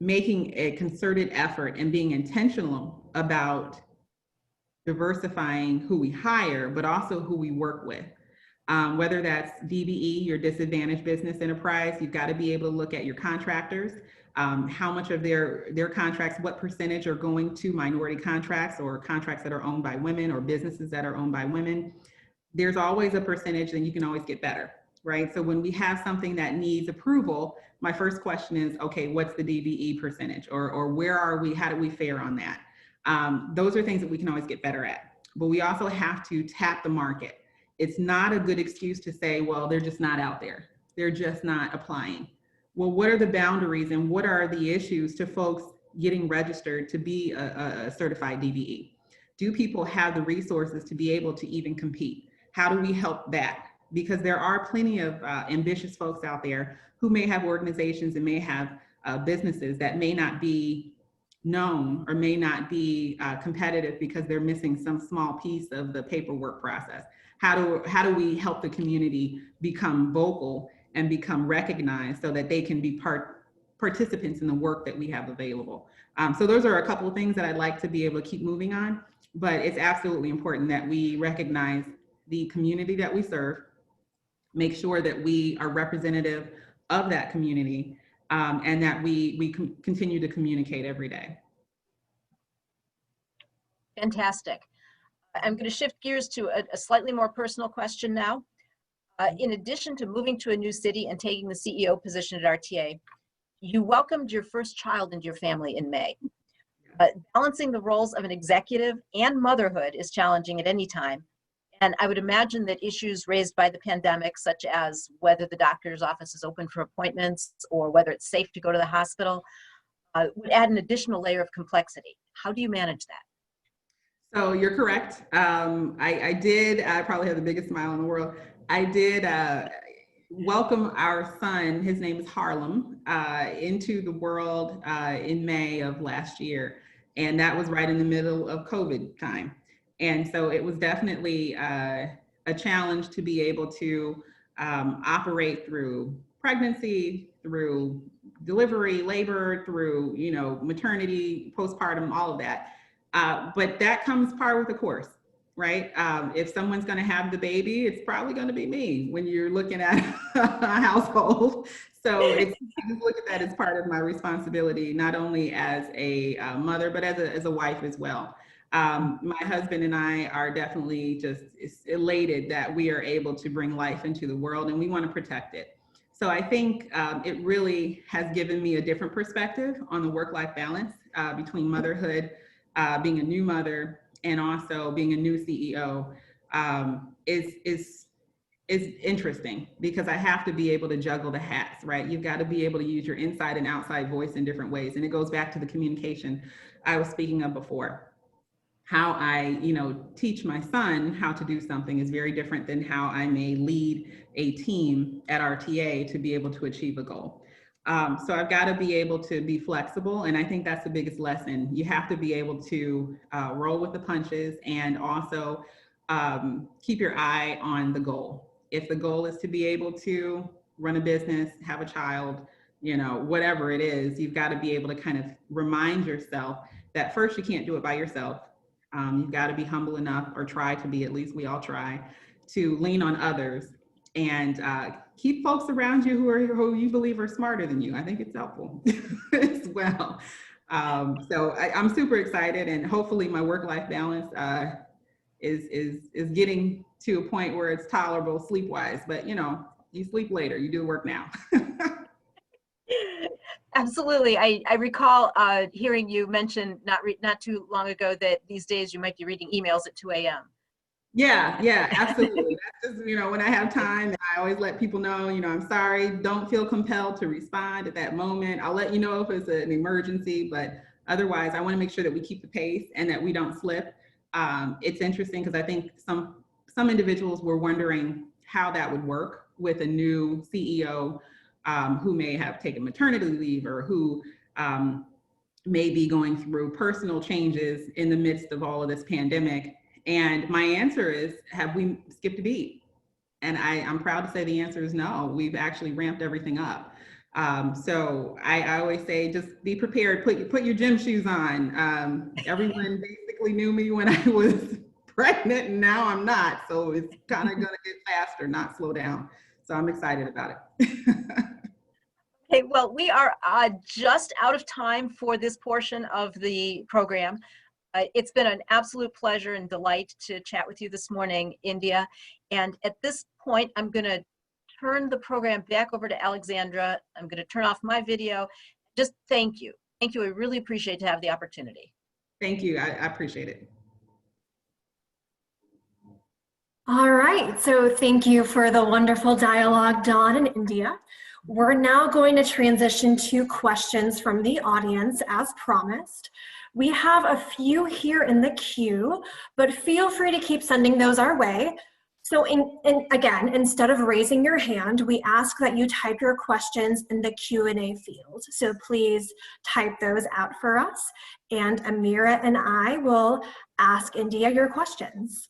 making a concerted effort and being intentional about diversifying who we hire, but also who we work with. Whether that's DBE, your disadvantaged business enterprise, you've got to be able to look at your contractors, how much of their contracts, what percentage are going to minority contracts or contracts that are owned by women or businesses that are owned by women. There's always a percentage and you can always get better, right? So when we have something that needs approval, my first question is, okay, what's the DBE percentage, or where are we, how do we fare on that? Those are things that we can always get better at, but we also have to tap the market. It's not a good excuse to say, well, they're just not out there. They're just not applying. Well, what are the boundaries and what are the issues to folks getting registered to be a certified DBE? Do people have the resources to be able to even compete? How do we help that? Because there are plenty of ambitious folks out there who may have organizations and may have businesses that may not be known or may not be competitive because they're missing some small piece of the paperwork process. How do we help the community become vocal and become recognized so that they can be participants in the work that we have available? So those are a couple of things that I'd like to be able to keep moving on, but it's absolutely important that we recognize the community that we serve, make sure that we are representative of that community, and that we continue to communicate every day. Fantastic. I'm going to shift gears to a slightly more personal question now. In addition to moving to a new city and taking the CEO position at RTA, you welcomed your first child into your family in May. Balancing the roles of an executive and motherhood is challenging at any time. And I would imagine that issues raised by the pandemic, such as whether the doctor's office is open for appointments or whether it's safe to go to the hospital, would add an additional layer of complexity. How do you manage that? So you're correct. I probably have the biggest smile in the world. I did welcome our son, his name is Harlem, into the world in May of last year. And that was right in the middle of COVID time. And so it was definitely a challenge to be able to operate through pregnancy, through delivery, labor, through, maternity, postpartum, all of that. But that comes par with the course, right? If someone's going to have the baby, it's probably going to be me when you're looking at a household. So I just look at that as part of my responsibility, not only as a mother, but as a wife as well. My husband and I are definitely just elated that we are able to bring life into the world, and we want to protect it. So I think it really has given me a different perspective on the work-life balance between motherhood, being a new mother, and also being a new CEO is interesting, because I have to be able to juggle the hats, right? You've got to be able to use your inside and outside voice in different ways. And it goes back to the communication I was speaking of before. How I, teach my son how to do something is very different than how I may lead a team at RTA to be able to achieve a goal. So I've got to be able to be flexible. And I think that's the biggest lesson. You have to be able to roll with the punches and also keep your eye on the goal. If the goal is to be able to run a business, have a child, whatever it is, you've got to be able to kind of remind yourself that first, you can't do it by yourself. You've got to be humble enough, or try to be, at least we all try, to lean on others and keep folks around you who you believe are smarter than you. I think it's helpful as well. So I'm super excited, and hopefully my work-life balance is getting to a point where it's tolerable sleep-wise. But you sleep later, you do work now. Absolutely. I recall hearing you mention not too long ago that these days you might be reading emails at 2 a.m. Yeah, absolutely. That's just, when I have time, I always let people know, I'm sorry, don't feel compelled to respond at that moment. I'll let you know if it's an emergency, but otherwise I want to make sure that we keep the pace and that we don't slip. It's interesting because I think some individuals were wondering how that would work with a new CEO who may have taken maternity leave, or who may be going through personal changes in the midst of all of this pandemic. And my answer is, have we skipped a beat? And I'm proud to say the answer is no. We've actually ramped everything up. So I always say, just be prepared, put your gym shoes on. Everyone basically knew me when I was pregnant, and now I'm not. So it's kind of going to get faster, not slow down. So I'm excited about it. Okay, well, we are just out of time for this portion of the program. It's been an absolute pleasure and delight to chat with you this morning, India. And at this point, I'm going to turn the program back over to Alexandra. I'm going to turn off my video. Just thank you. Thank you. I really appreciate to have the opportunity. Thank you. I appreciate it. All right, so thank you for the wonderful dialogue, Dawn and India. We're now going to transition to questions from the audience as promised. We have a few here in the queue, but feel free to keep sending those our way. So again, instead of raising your hand, we ask that you type your questions in the Q&A field. So please type those out for us, and Amira and I will ask India your questions.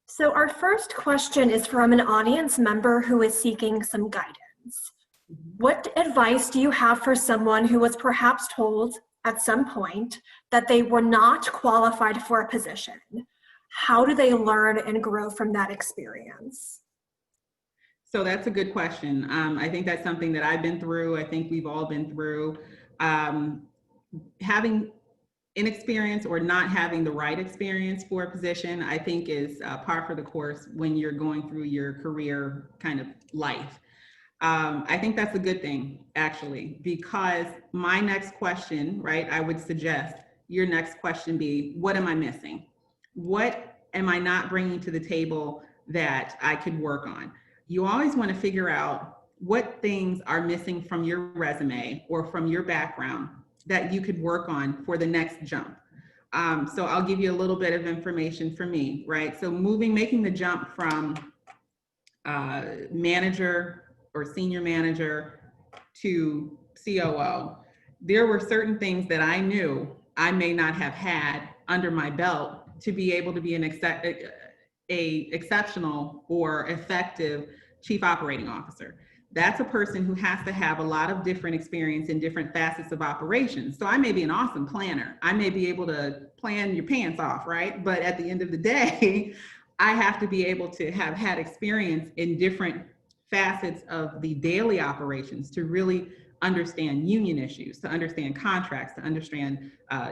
So our first question is from an audience member who is seeking some guidance. What advice do you have for someone who was perhaps told at some point that they were not qualified for a position? How do they learn and grow from that experience? So that's a good question. I think that's something that I've been through. I think we've all been through. Having inexperience or not having the right experience for a position, I think is par for the course when you're going through your career kind of life. I think that's a good thing, actually, because my next question, right, I would suggest your next question be, what am I missing? What am I not bringing to the table that I could work on? You always want to figure out what things are missing from your resume or from your background that you could work on for the next jump. So I'll give you a little bit of information for me, right? So making the jump from manager or senior manager to COO, there were certain things that I knew I may not have had under my belt to be able to be an exceptional or effective chief operating officer. That's a person who has to have a lot of different experience in different facets of operations. So I may be an awesome planner. I may be able to plan your pants off, right? But at the end of the day, I have to be able to have had experience in different facets of the daily operations to really understand union issues, to understand contracts, to understand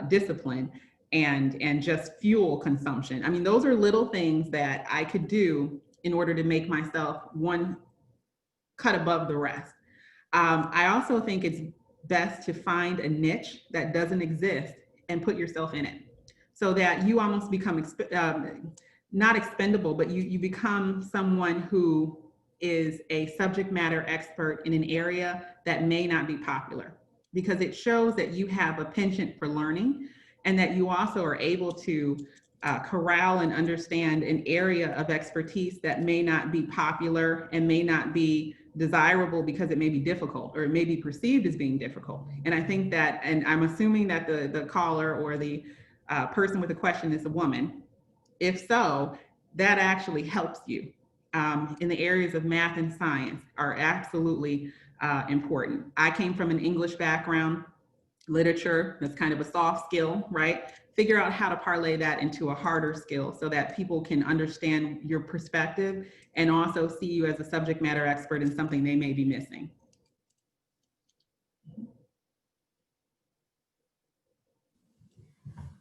discipline and just fuel consumption. I mean, those are little things that I could do in order to make myself one cut above the rest. I also think it's best to find a niche that doesn't exist and put yourself in it so that you almost become not expendable, but you become someone who is a subject matter expert in an area that may not be popular, because it shows that you have a penchant for learning and that you also are able to corral and understand an area of expertise that may not be popular and may not be desirable because it may be difficult or it may be perceived as being difficult. And I think that, and I'm assuming that the caller or the person with the question is a woman. If so, that actually helps you in the areas of math and science are absolutely important. I came from an English background. Literature, that's kind of a soft skill, right? Figure out how to parlay that into a harder skill so that people can understand your perspective and also see you as a subject matter expert in something they may be missing.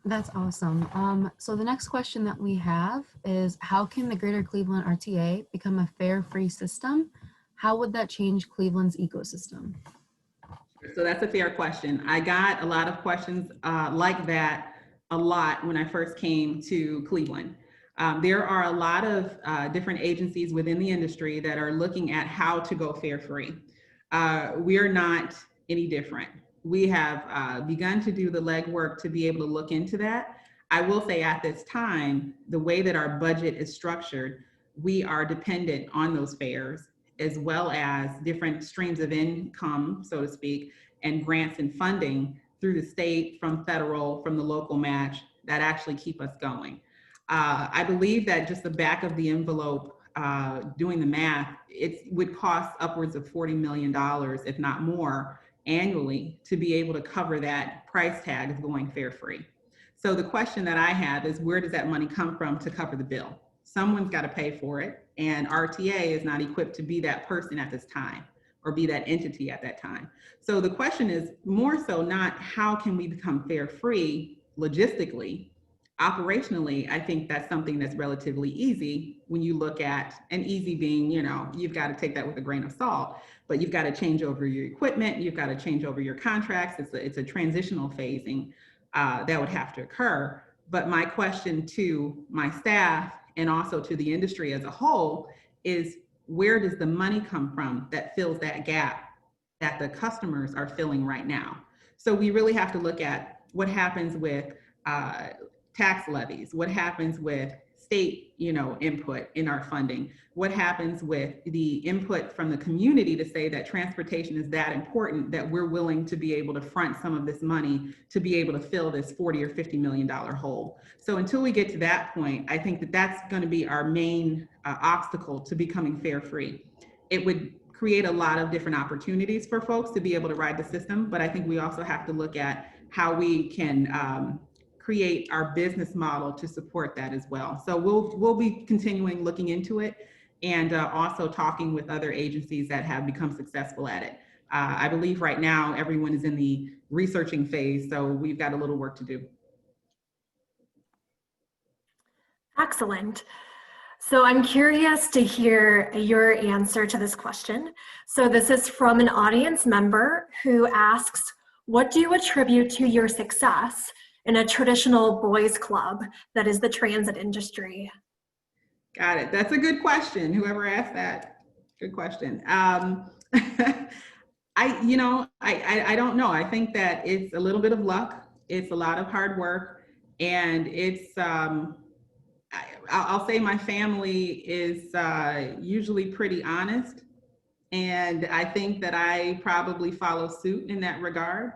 That's awesome. So the next question that we have is, how can the Greater Cleveland RTA become a fair, free system? How would that change Cleveland's ecosystem? So that's a fair question. I got a lot of questions like that a lot when I first came to Cleveland. There are a lot of different agencies within the industry that are looking at how to go fare free. We are not any different. We have begun to do the legwork to be able to look into that. I will say at this time, the way that our budget is structured, we are dependent on those fares, as well as different streams of income, so to speak, and grants and funding through the state, from federal, from the local match that actually keep us going. I believe that just the back of the envelope doing the math, it would cost upwards of $40 million, if not more, annually to be able to cover that price tag of going fare free. So the question that I have is, where does that money come from to cover the bill? Someone's got to pay for it, and RTA is not equipped to be that person at this time or be that entity at that time. So the question is more so not how can we become fare free logistically. Operationally, I think that's something that's relatively easy when you look at, and easy being, you know, you've got to take that with a grain of salt, but you've got to change over your equipment, you've got to change over your contracts. It's a transitional phasing that would have to occur. But my question to my staff and also to the industry as a whole is, where does the money come from that fills that gap that the customers are filling right now? So we really have to look at what happens with tax levies, what happens with state, you know, input in our funding, what happens with the input from the community to say that transportation is that important that we're willing to be able to front some of this money to be able to fill this $40 or $50 million hole. So until we get to that point, I think that that's going to be our main obstacle to becoming fare free. It would create a lot of different opportunities for folks to be able to ride the system, but I think we also have to look at how we can create our business model to support that as well. So we'll be continuing looking into it and also talking with other agencies that have become successful at it. I believe right now everyone is in the researching phase, so we've got a little work to do. Excellent. So I'm curious to hear your answer to this question. So this is from an audience member who asks, what do you attribute to your success in a traditional boys club that is the transit industry? Got it. That's a good question. Whoever asked that, good question. I don't know. I think that it's a little bit of luck. It's a lot of hard work, and it's, I'll say my family is usually pretty honest. And I think that I probably follow suit in that regard.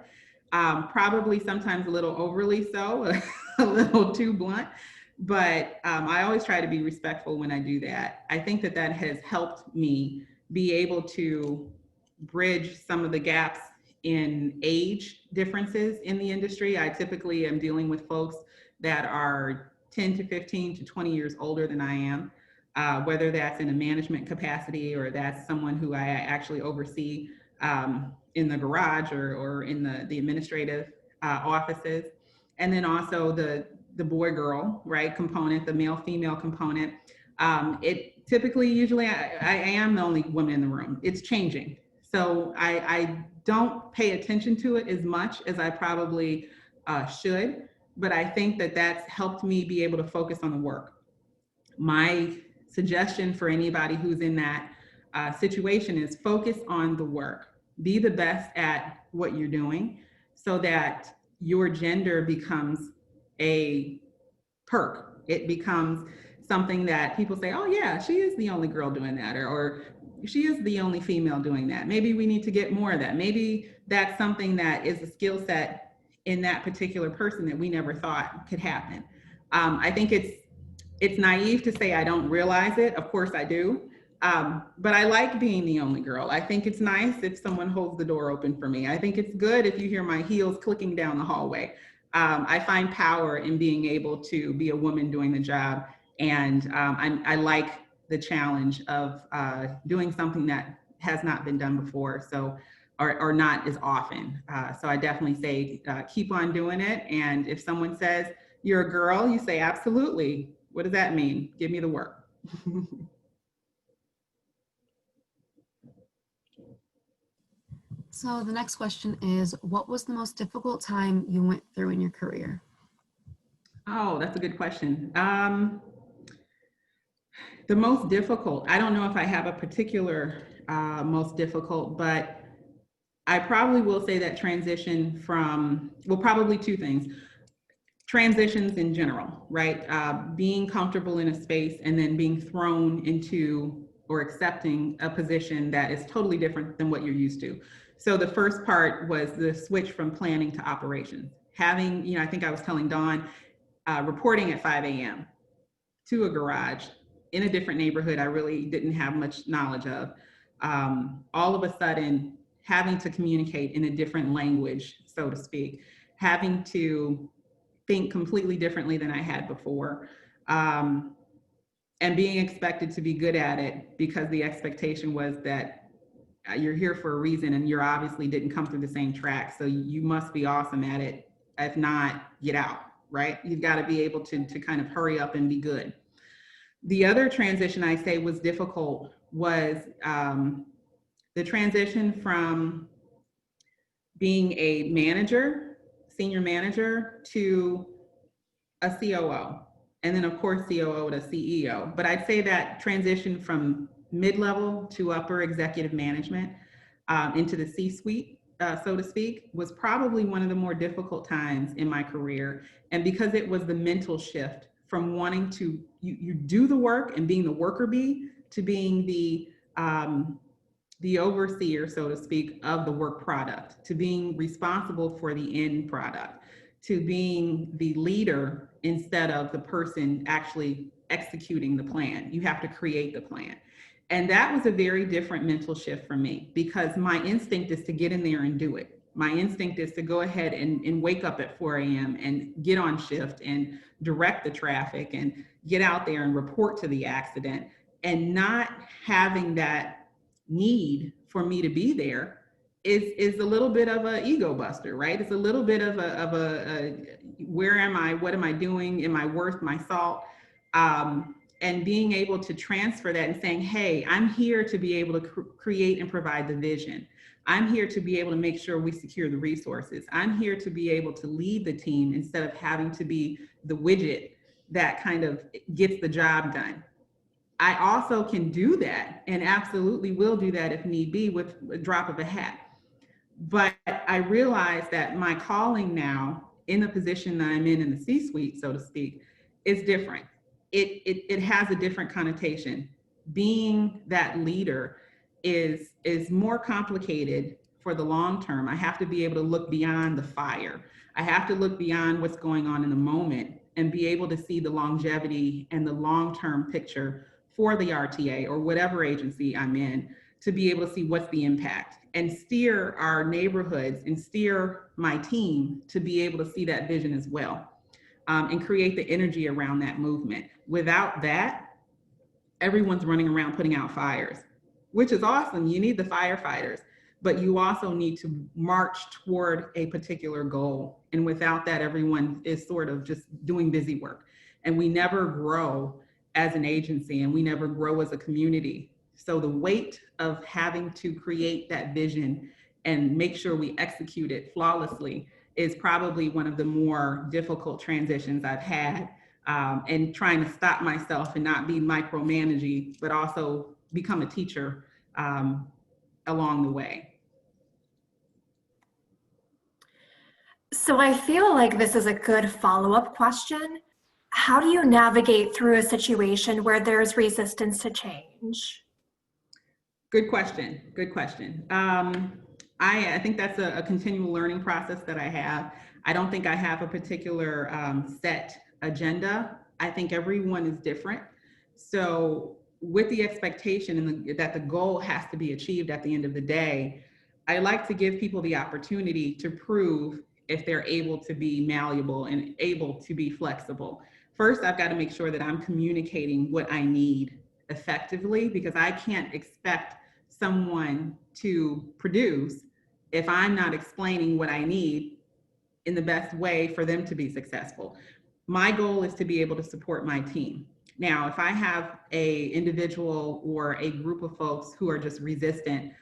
Probably sometimes a little overly so, a little too blunt, but I always try to be respectful when I do that. I think that that has helped me be able to bridge some of the gaps in age differences in the industry. I typically am dealing with folks that are 10 to 15 to 20 years older than I am, whether that's in a management capacity or that's someone who I actually oversee in the garage or in the administrative offices. And then also the boy-girl, right, component, the male-female component. It typically, usually I am the only woman in the room. It's changing. So I don't pay attention to it as much as I probably should, but I think that that's helped me be able to focus on the work. My suggestion for anybody who's in that situation is focus on the work. Be the best at what you're doing so that your gender becomes a perk. It becomes something that people say, oh yeah, she is the only girl doing that, or she is the only female doing that. Maybe we need to get more of that. Maybe that's something that is a skill set in that particular person that we never thought could happen. I think it's naive to say I don't realize it. Of course I do. But I like being the only girl. I think it's nice if someone holds the door open for me. I think it's good if you hear my heels clicking down the hallway. I find power in being able to be a woman doing the job. And I like the challenge of doing something that has not been done before, so or not as often. So I definitely say keep on doing it. And if someone says you're a girl, you say absolutely. What does that mean? Give me the work. So the next question is, what was the most difficult time you went through in your career? Oh, that's a good question. The most difficult, I don't know if I have a particular most difficult, but I probably will say that transition from, well, probably two things. Transitions in general, right? Being comfortable in a space and then being thrown into or accepting a position that is totally different than what you're used to. So the first part was the switch from planning to operations. Having, you know, I think I was telling Dawn, reporting at 5 a.m. to a garage in a different neighborhood I really didn't have much knowledge of. All of a sudden, having to communicate in a different language, so to speak, having to think completely differently than I had before, and being expected to be good at it because the expectation was that you're here for a reason and you obviously didn't come through the same track, so you must be awesome at it. If not, get out, right? You've got to be able to kind of hurry up and be good. The other transition I say was difficult was the transition from being a manager, senior manager, to a COO. And then of course, COO to CEO. But I'd say that transition from mid-level to upper executive management into the C-suite, so to speak, was probably one of the more difficult times in my career. And because it was the mental shift from wanting to, you do the work and being the worker bee to being the overseer, so to speak, of the work product, to being responsible for the end product, to being the leader instead of the person actually executing the plan. You have to create the plan. And that was a very different mental shift for me because my instinct is to get in there and do it. My instinct is to go ahead and wake up at 4 a.m. and get on shift and direct the traffic and get out there and report to the accident, and not having that need for me to be there is a little bit of an ego buster, right? It's a little bit of a where am I? What am I doing? Am I worth my salt? And being able to transfer that and saying, hey, I'm here to be able to create and provide the vision. I'm here to be able to make sure we secure the resources. I'm here to be able to lead the team instead of having to be the widget that kind of gets the job done. I also can do that and absolutely will do that if need be with a drop of a hat. But I realize that my calling now in the position that I'm in the C-suite, so to speak, is different. It has a different connotation. Being that leader is more complicated for the long term. I have to be able to look beyond the fire. I have to look beyond what's going on in the moment and be able to see the longevity and the long-term picture for the RTA or whatever agency I'm in, to be able to see what's the impact and steer our neighborhoods and steer my team to be able to see that vision as well, and create the energy around that movement. Without that, everyone's running around putting out fires, which is awesome. You need the firefighters, but you also need to march toward a particular goal. And without that, everyone is sort of just doing busy work. And we never grow as an agency and we never grow as a community. So the weight of having to create that vision and make sure we execute it flawlessly is probably one of the more difficult transitions I've had, and trying to stop myself and not be micromanaging, but also become a teacher along the way. So I feel like this is a good follow-up question. How do you navigate through a situation where there's resistance to change? Good question. Good question. I think that's a continual learning process that I have. I don't think I have a particular set agenda. I think everyone is different. So with the expectation that the goal has to be achieved at the end of the day, I like to give people the opportunity to prove if they're able to be malleable and able to be flexible. First, I've got to make sure that I'm communicating what I need effectively, because I can't expect someone to produce if I'm not explaining what I need in the best way for them to be successful. My goal is to be able to support my team. Now, if I have an individual or a group of folks who are just resistant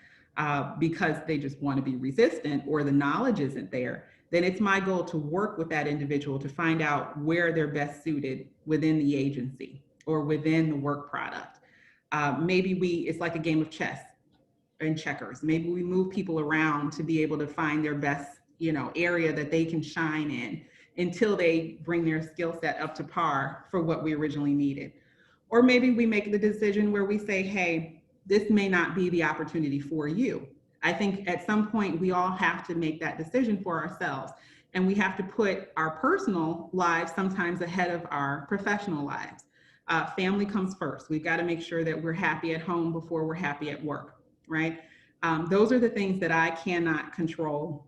because they just want to be resistant or the knowledge isn't there, then it's my goal to work with that individual to find out where they're best suited within the agency or within the work product. Maybe it's like a game of chess and checkers. Maybe we move people around to be able to find their best, area that they can shine in until they bring their skill set up to par for what we originally needed. Or maybe we make the decision where we say, hey, this may not be the opportunity for you. I think at some point we all have to make that decision for ourselves, and we have to put our personal lives sometimes ahead of our professional lives. Family comes first. We've got to make sure that we're happy at home before we're happy at work, right? Those are the things that I cannot control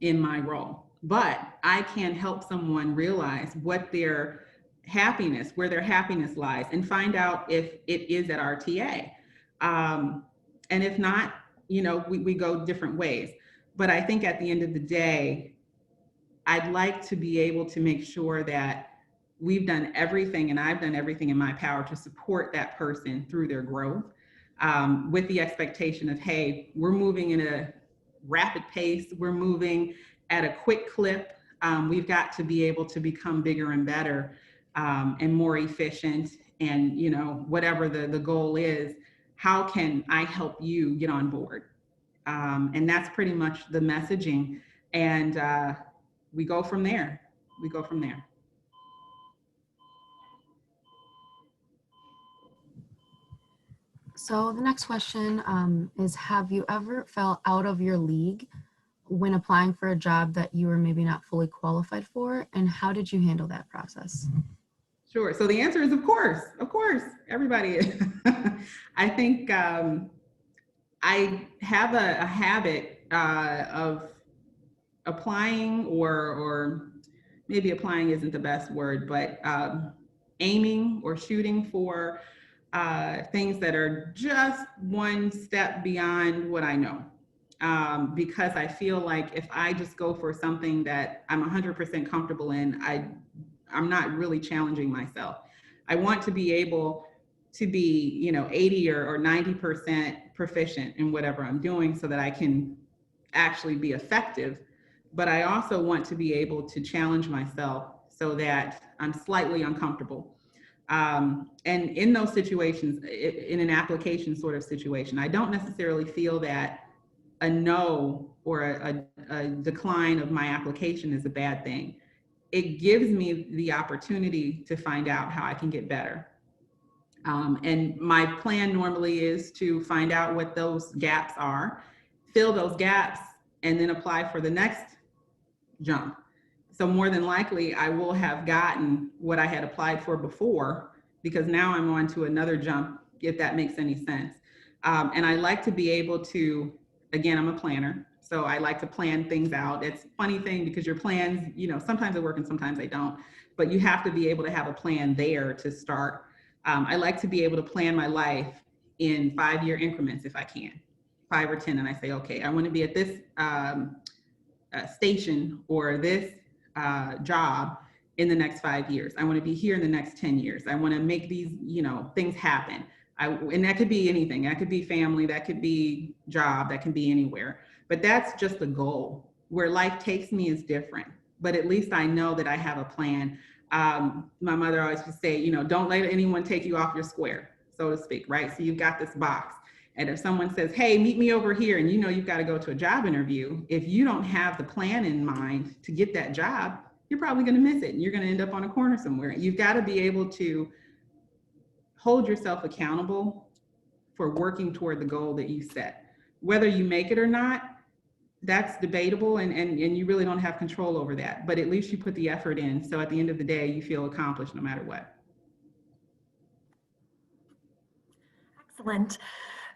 in my role, but I can help someone realize what their happiness, where their happiness lies, and find out if it is at RTA. And if not, you know, we go different ways. But I think at the end of the day, I'd like to be able to make sure that we've done everything, and I've done everything in my power to support that person through their growth, with the expectation of, hey, we're moving in a rapid pace, we're moving at a quick clip. We've got to be able to become bigger and better, and more efficient, and, you know, whatever the goal is, how can I help you get on board? And that's pretty much the messaging. And we go from there. We go from there. So the next question is, have you ever felt out of your league when applying for a job that you were maybe not fully qualified for? And how did you handle that process? Sure. So the answer is, of course, everybody is. I think I have a habit of applying, or maybe applying isn't the best word, but aiming or shooting for things that are just one step beyond what I know. Because I feel like if I just go for something that I'm 100% comfortable in, I'm not really challenging myself. I want to be able to be, you know, 80 or 90% proficient in whatever I'm doing so that I can actually be effective. But I also want to be able to challenge myself so that I'm slightly uncomfortable. And in those situations, in an application sort of situation, I don't necessarily feel that a no or a decline of my application is a bad thing. It gives me the opportunity to find out how I can get better. And my plan normally is to find out what those gaps are, fill those gaps, and then apply for the next jump. So more than likely, I will have gotten what I had applied for before, because now I'm on to another jump, if that makes any sense. And I like to be able to, again, I'm a planner, so I like to plan things out. It's a funny thing because your plans, you know, sometimes they work and sometimes they don't, but you have to be able to have a plan there to start. I like to be able to plan my life in 5-year increments if I can, 5 or 10, and I say, okay, I want to be at this station or this job in the next 5 years. I want to be here in the next 10 years. I want to make these, you know, things happen. And that could be anything. That could be family, that could be job, that can be anywhere. But that's just the goal. Where life takes me is different, but at least I know that I have a plan. My mother always would say, you know, don't let anyone take you off your square, so to speak, right? So you've got this box. And if someone says, hey, meet me over here, and you know you've got to go to a job interview, if you don't have the plan in mind to get that job, you're probably going to miss it. And you're going to end up on a corner somewhere. You've got to be able to hold yourself accountable for working toward the goal that you set. Whether you make it or not, that's debatable, and you really don't have control over that. But at least you put the effort in. So at the end of the day, you feel accomplished no matter what. Excellent.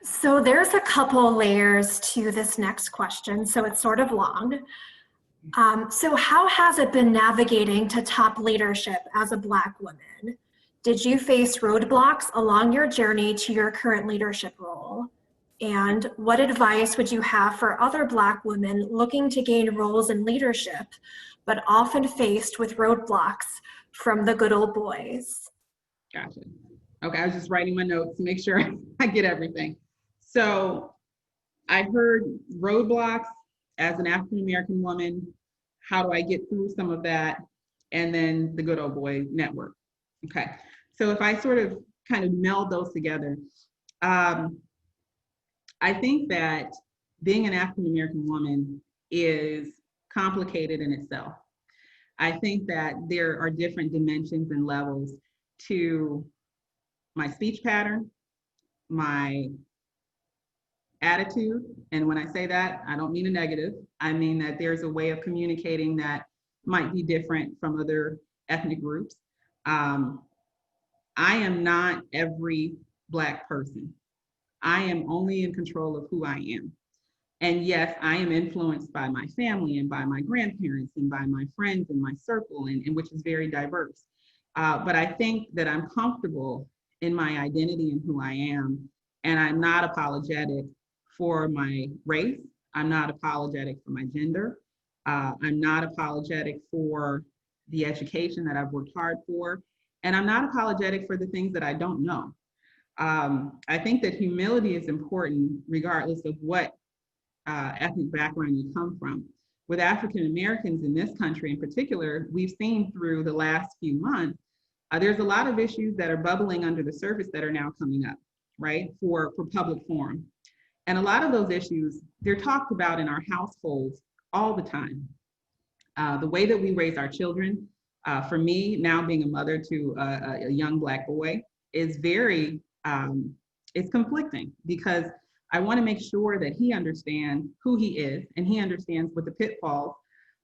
So there's a couple layers to this next question, so it's sort of long. So how has it been navigating to top leadership as a Black woman? Did you face roadblocks along your journey to your current leadership role? And what advice would you have for other Black women looking to gain roles in leadership, but often faced with roadblocks from the good old boys? Gotcha. Okay, I was just writing my notes to make sure I get everything. So I heard roadblocks as an African-American woman. How do I get through some of that? And then the good old boy network. Okay, so if I sort of kind of meld those together, I think that being an African-American woman is complicated in itself. I think that there are different dimensions and levels to my speech pattern, my attitude. And when I say that, I don't mean a negative. I mean that there's a way of communicating that might be different from other ethnic groups. I am not every Black person. I am only in control of who I am. And yes, I am influenced by my family and by my grandparents and by my friends and my circle, and which is very diverse. But I think that I'm comfortable in my identity and who I am. And I'm not apologetic for my race. I'm not apologetic for my gender. I'm not apologetic for the education that I've worked hard for. And I'm not apologetic for the things that I don't know. I think that humility is important regardless of what ethnic background you come from. With African Americans in this country in particular, we've seen through the last few months, there's a lot of issues that are bubbling under the surface that are now coming up, right, for public forum. And a lot of those issues, they're talked about in our households all the time. The way that we raise our children, for me, now being a mother to a young Black boy, is very, it's conflicting because I want to make sure that he understands who he is and he understands what the pitfalls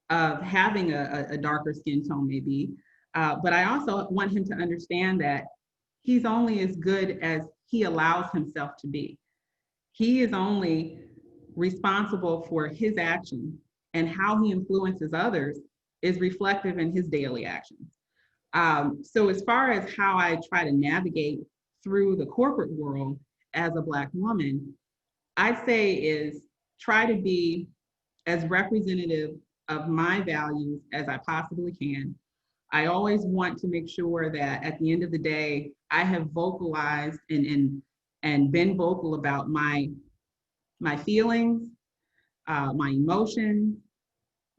of having a darker skin tone may be. But I also want him to understand that he's only as good as he allows himself to be. He is only responsible for his actions, and how he influences others is reflective in his daily actions. So as far as how I try to navigate through the corporate world as a Black woman, I'd say is try to be as representative of my values as I possibly can. I always want to make sure that at the end of the day, I have vocalized and been vocal about my feelings, my emotions,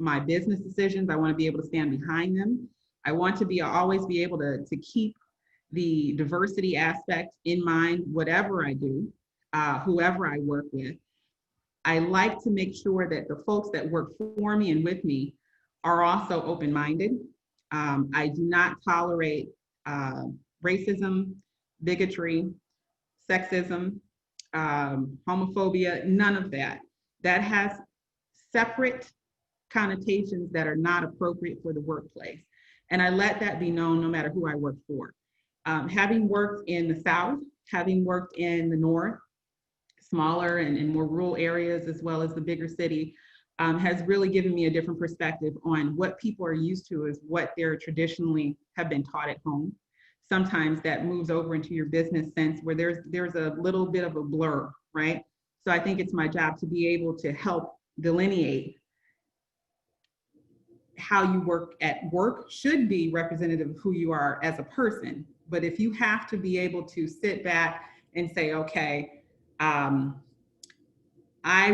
my business decisions. I want to be able to stand behind them. I want to always be able to keep the diversity aspect in mind, whatever I do, whoever I work with. I like to make sure that the folks that work for me and with me are also open-minded. I do not tolerate racism, bigotry, sexism, homophobia, none of that. That has separate connotations that are not appropriate for the workplace. And I let that be known no matter who I work for. Having worked in the South, having worked in the North, smaller and more rural areas, as well as the bigger city, has really given me a different perspective on what people are used to is what they're traditionally have been taught at home. Sometimes that moves over into your business sense where there's a little bit of a blur, right? So I think it's my job to be able to help delineate how you work at work should be representative of who you are as a person. But if you have to be able to sit back and say, okay, I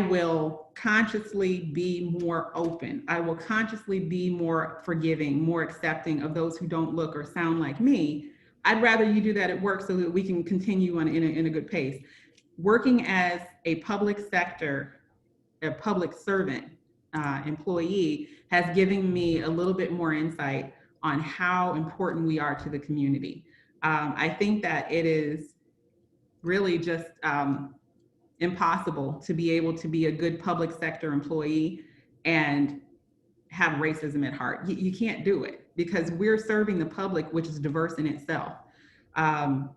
will consciously be more open. I will consciously be more forgiving, more accepting of those who don't look or sound like me. I'd rather you do that at work so that we can continue in a good pace. Working as a public sector, a public servant employee has given me a little bit more insight on how important we are to the community. I think that it is really just impossible to be able to be a good public sector employee and have racism at heart. You can't do it because we're serving the public, which is diverse in itself.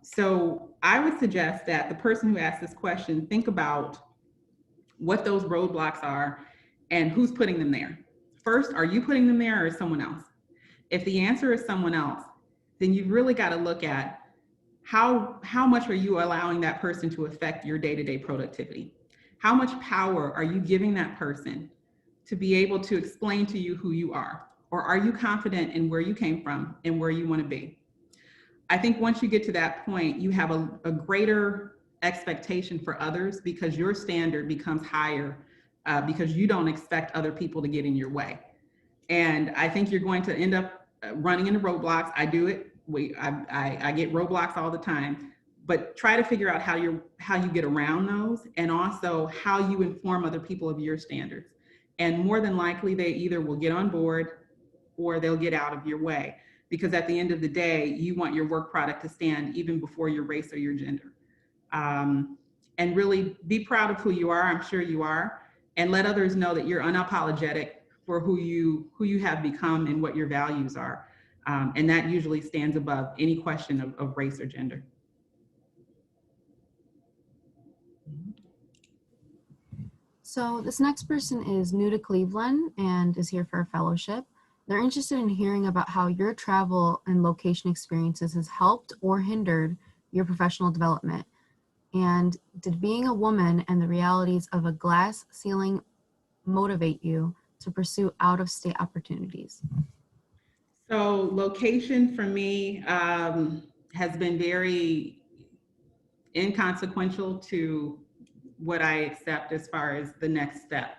So I would suggest that the person who asked this question think about what those roadblocks are and who's putting them there. First, are you putting them there or is someone else? If the answer is someone else, then you've really got to look at how much are you allowing that person to affect your day-to-day productivity? How much power are you giving that person to be able to explain to you who you are? Or are you confident in where you came from and where you want to be? I think once you get to that point, you have a greater expectation for others because your standard becomes higher because you don't expect other people to get in your way. And I think you're going to end up running into roadblocks. I do it. I get roadblocks all the time, but try to figure out how you get around those and also how you inform other people of your standards. And more than likely, they either will get on board or they'll get out of your way. Because at the end of the day, you want your work product to stand even before your race or your gender. And really be proud of who you are, I'm sure you are, and let others know that you're unapologetic for who you have become and what your values are. And that usually stands above any question of race or gender. So this next person is new to Cleveland and is here for a fellowship. They're interested in hearing about how your travel and location experiences has helped or hindered your professional development. And did being a woman and the realities of a glass ceiling motivate you to pursue out-of-state opportunities? So location for me has been very inconsequential to what I accept as far as the next step.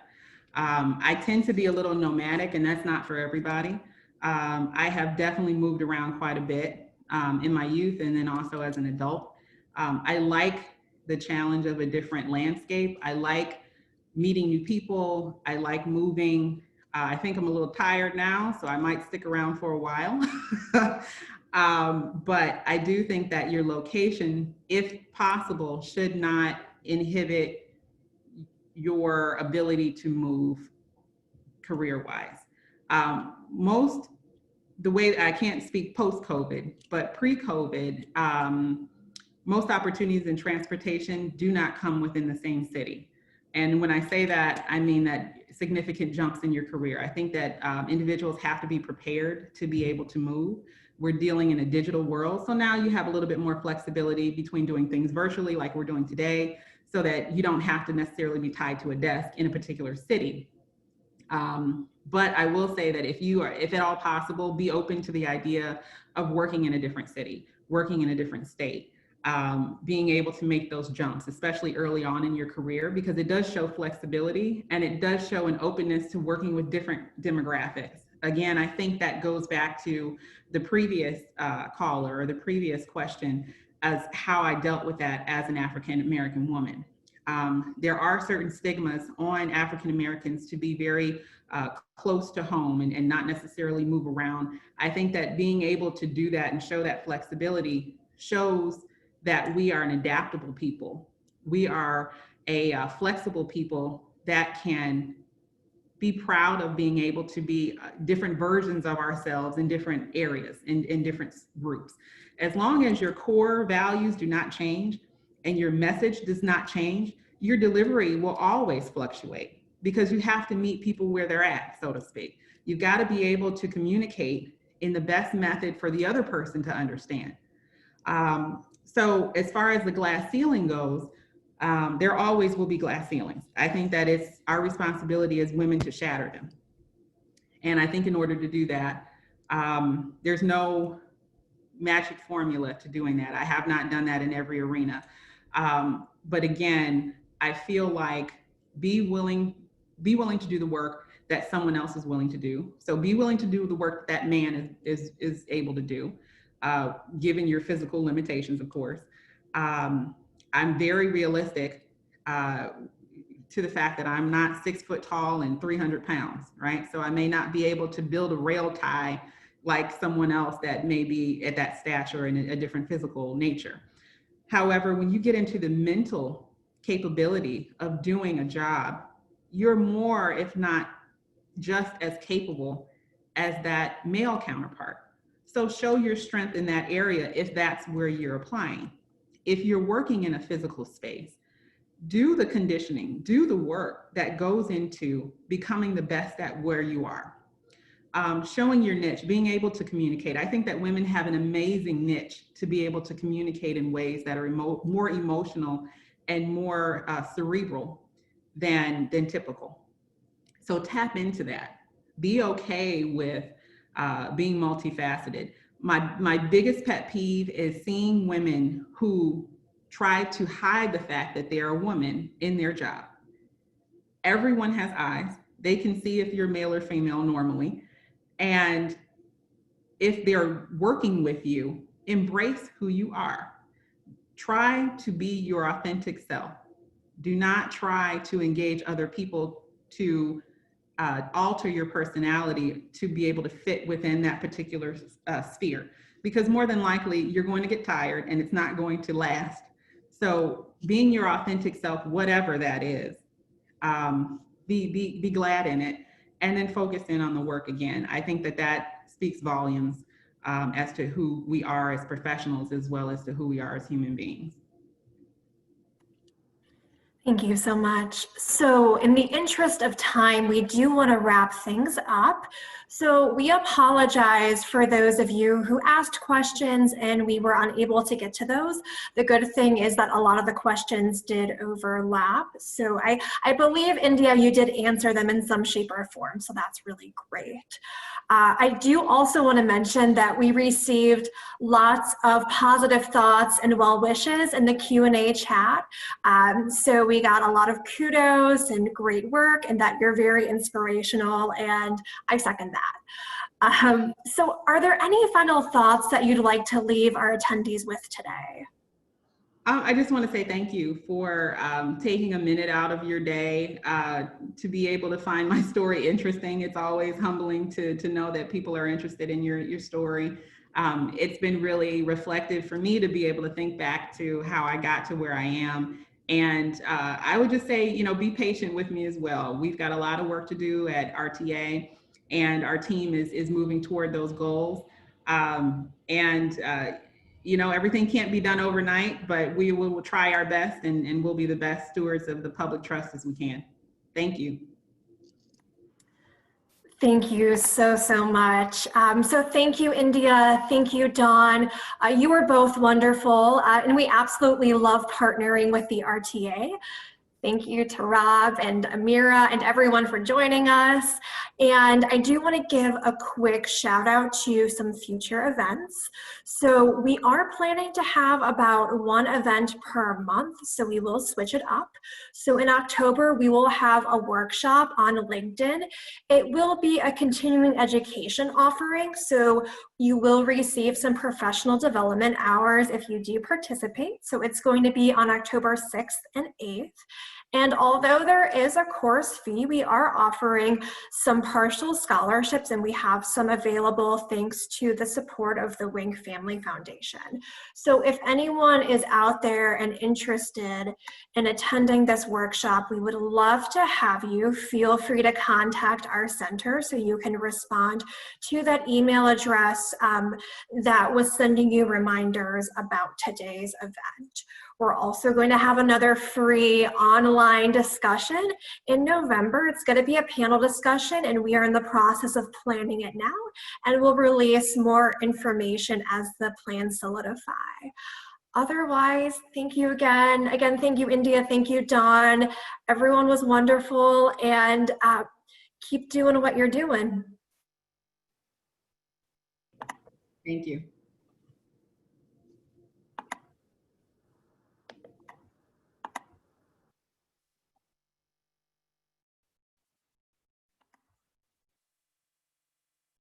I tend to be a little nomadic, and that's not for everybody. I have definitely moved around quite a bit in my youth and then also as an adult. I like the challenge of a different landscape. I like meeting new people. I like moving. I think I'm a little tired now, so I might stick around for a while. But I do think that your location, if possible, should not inhibit your ability to move career-wise. The way I can't speak post-COVID, but pre-COVID, most opportunities in transportation do not come within the same city. And when I say that, I mean that significant jumps in your career. I think that individuals have to be prepared to be able to move. We're dealing in a digital world. So now you have a little bit more flexibility between doing things virtually like we're doing today, so that you don't have to necessarily be tied to a desk in a particular city. But I will say that if at all possible, be open to the idea of working in a different city, working in a different state, being able to make those jumps, especially early on in your career, because it does show flexibility and it does show an openness to working with different demographics. Again, I think that goes back to the previous caller or the previous question as how I dealt with that as an African-American woman. There are certain stigmas on African-Americans to be very close to home and not necessarily move around. I think that being able to do that and show that flexibility shows that we are an adaptable people. We are a flexible people that can be proud of being able to be different versions of ourselves in different areas, in different groups. As long as your core values do not change and your message does not change, your delivery will always fluctuate because you have to meet people where they're at, so to speak. You've got to be able to communicate in the best method for the other person to understand. So as far as the glass ceiling goes, there always will be glass ceilings. I think that it's our responsibility as women to shatter them. And I think in order to do that, there's no magic formula to doing that. I have not done that in every arena. But again, I feel like be willing to do the work that someone else is willing to do. So be willing to do the work that man is able to do, given your physical limitations, of course. I'm very realistic to the fact that I'm not 6 foot tall and 300 pounds, right? So I may not be able to build a rail tie like someone else that may be at that stature in a different physical nature. However, when you get into the mental capability of doing a job, you're more, if not just as capable as that male counterpart. So show your strength in that area if that's where you're applying. If you're working in a physical space, do the conditioning, do the work that goes into becoming the best at where you are. Showing your niche, being able to communicate. I think that women have an amazing niche to be able to communicate in ways that are more emotional and more cerebral than typical. So tap into that. Be okay with being multifaceted. My biggest pet peeve is seeing women who try to hide the fact that they're a woman in their job. Everyone has eyes. They can see if you're male or female normally. And if they're working with you, embrace who you are. Try to be your authentic self. Do not try to engage other people to alter your personality to be able to fit within that particular sphere, because more than likely you're going to get tired and it's not going to last. So being your authentic self, whatever that is, be glad in it, and then focus in on the work again. I think that speaks volumes as to who we are as professionals, as well as to who we are as human beings. Thank you so much. So in the interest of time, we do want to wrap things up. So we apologize for those of you who asked questions and we were unable to get to those. The good thing is that a lot of the questions did overlap. So I believe, India, you did answer them in some shape or form, so that's really great. I do also want to mention that we received lots of positive thoughts and well wishes in the Q&A chat. So we got a lot of kudos and great work, and that you're very inspirational, and I second that. So are there any final thoughts that you'd like to leave our attendees with today? I just want to say thank you for taking a minute out of your day to be able to find my story interesting. It's always humbling to know that people are interested in your story. It's been really reflective for me to be able to think back to how I got to where I am. And I would just say, you know, be patient with me as well. We've got a lot of work to do at RTA, and our team is moving toward those goals. You know, everything can't be done overnight, but we will try our best, and we'll be the best stewards of the public trust as we can. Thank you. Thank you so much. So thank you, India. Thank you, Dawn. You were both wonderful, and we absolutely love partnering with the RTA. Thank you to Rob and Amira and everyone for joining us. And I do want to give a quick shout out to some future events. So we are planning to have about one event per month, so we will switch it up. So in October, we will have a workshop on LinkedIn. It will be a continuing education offering, so you will receive some professional development hours if you do participate. So it's going to be on October 6th and 8th. And although there is a course fee, we are offering some partial scholarships, and we have some available thanks to the support of the Wing Family Foundation. So if anyone is out there and interested in attending this workshop, we would love to have you. Feel free to contact our center so you can respond to that email address that was sending you reminders about today's event. We're also going to have another free online discussion in November. It's going to be a panel discussion, and we are in the process of planning it now, and we'll release more information as the plans solidify. Otherwise, thank you again. Again, thank you, India. Thank you, Dawn. Everyone was wonderful, and keep doing what you're doing. Thank you.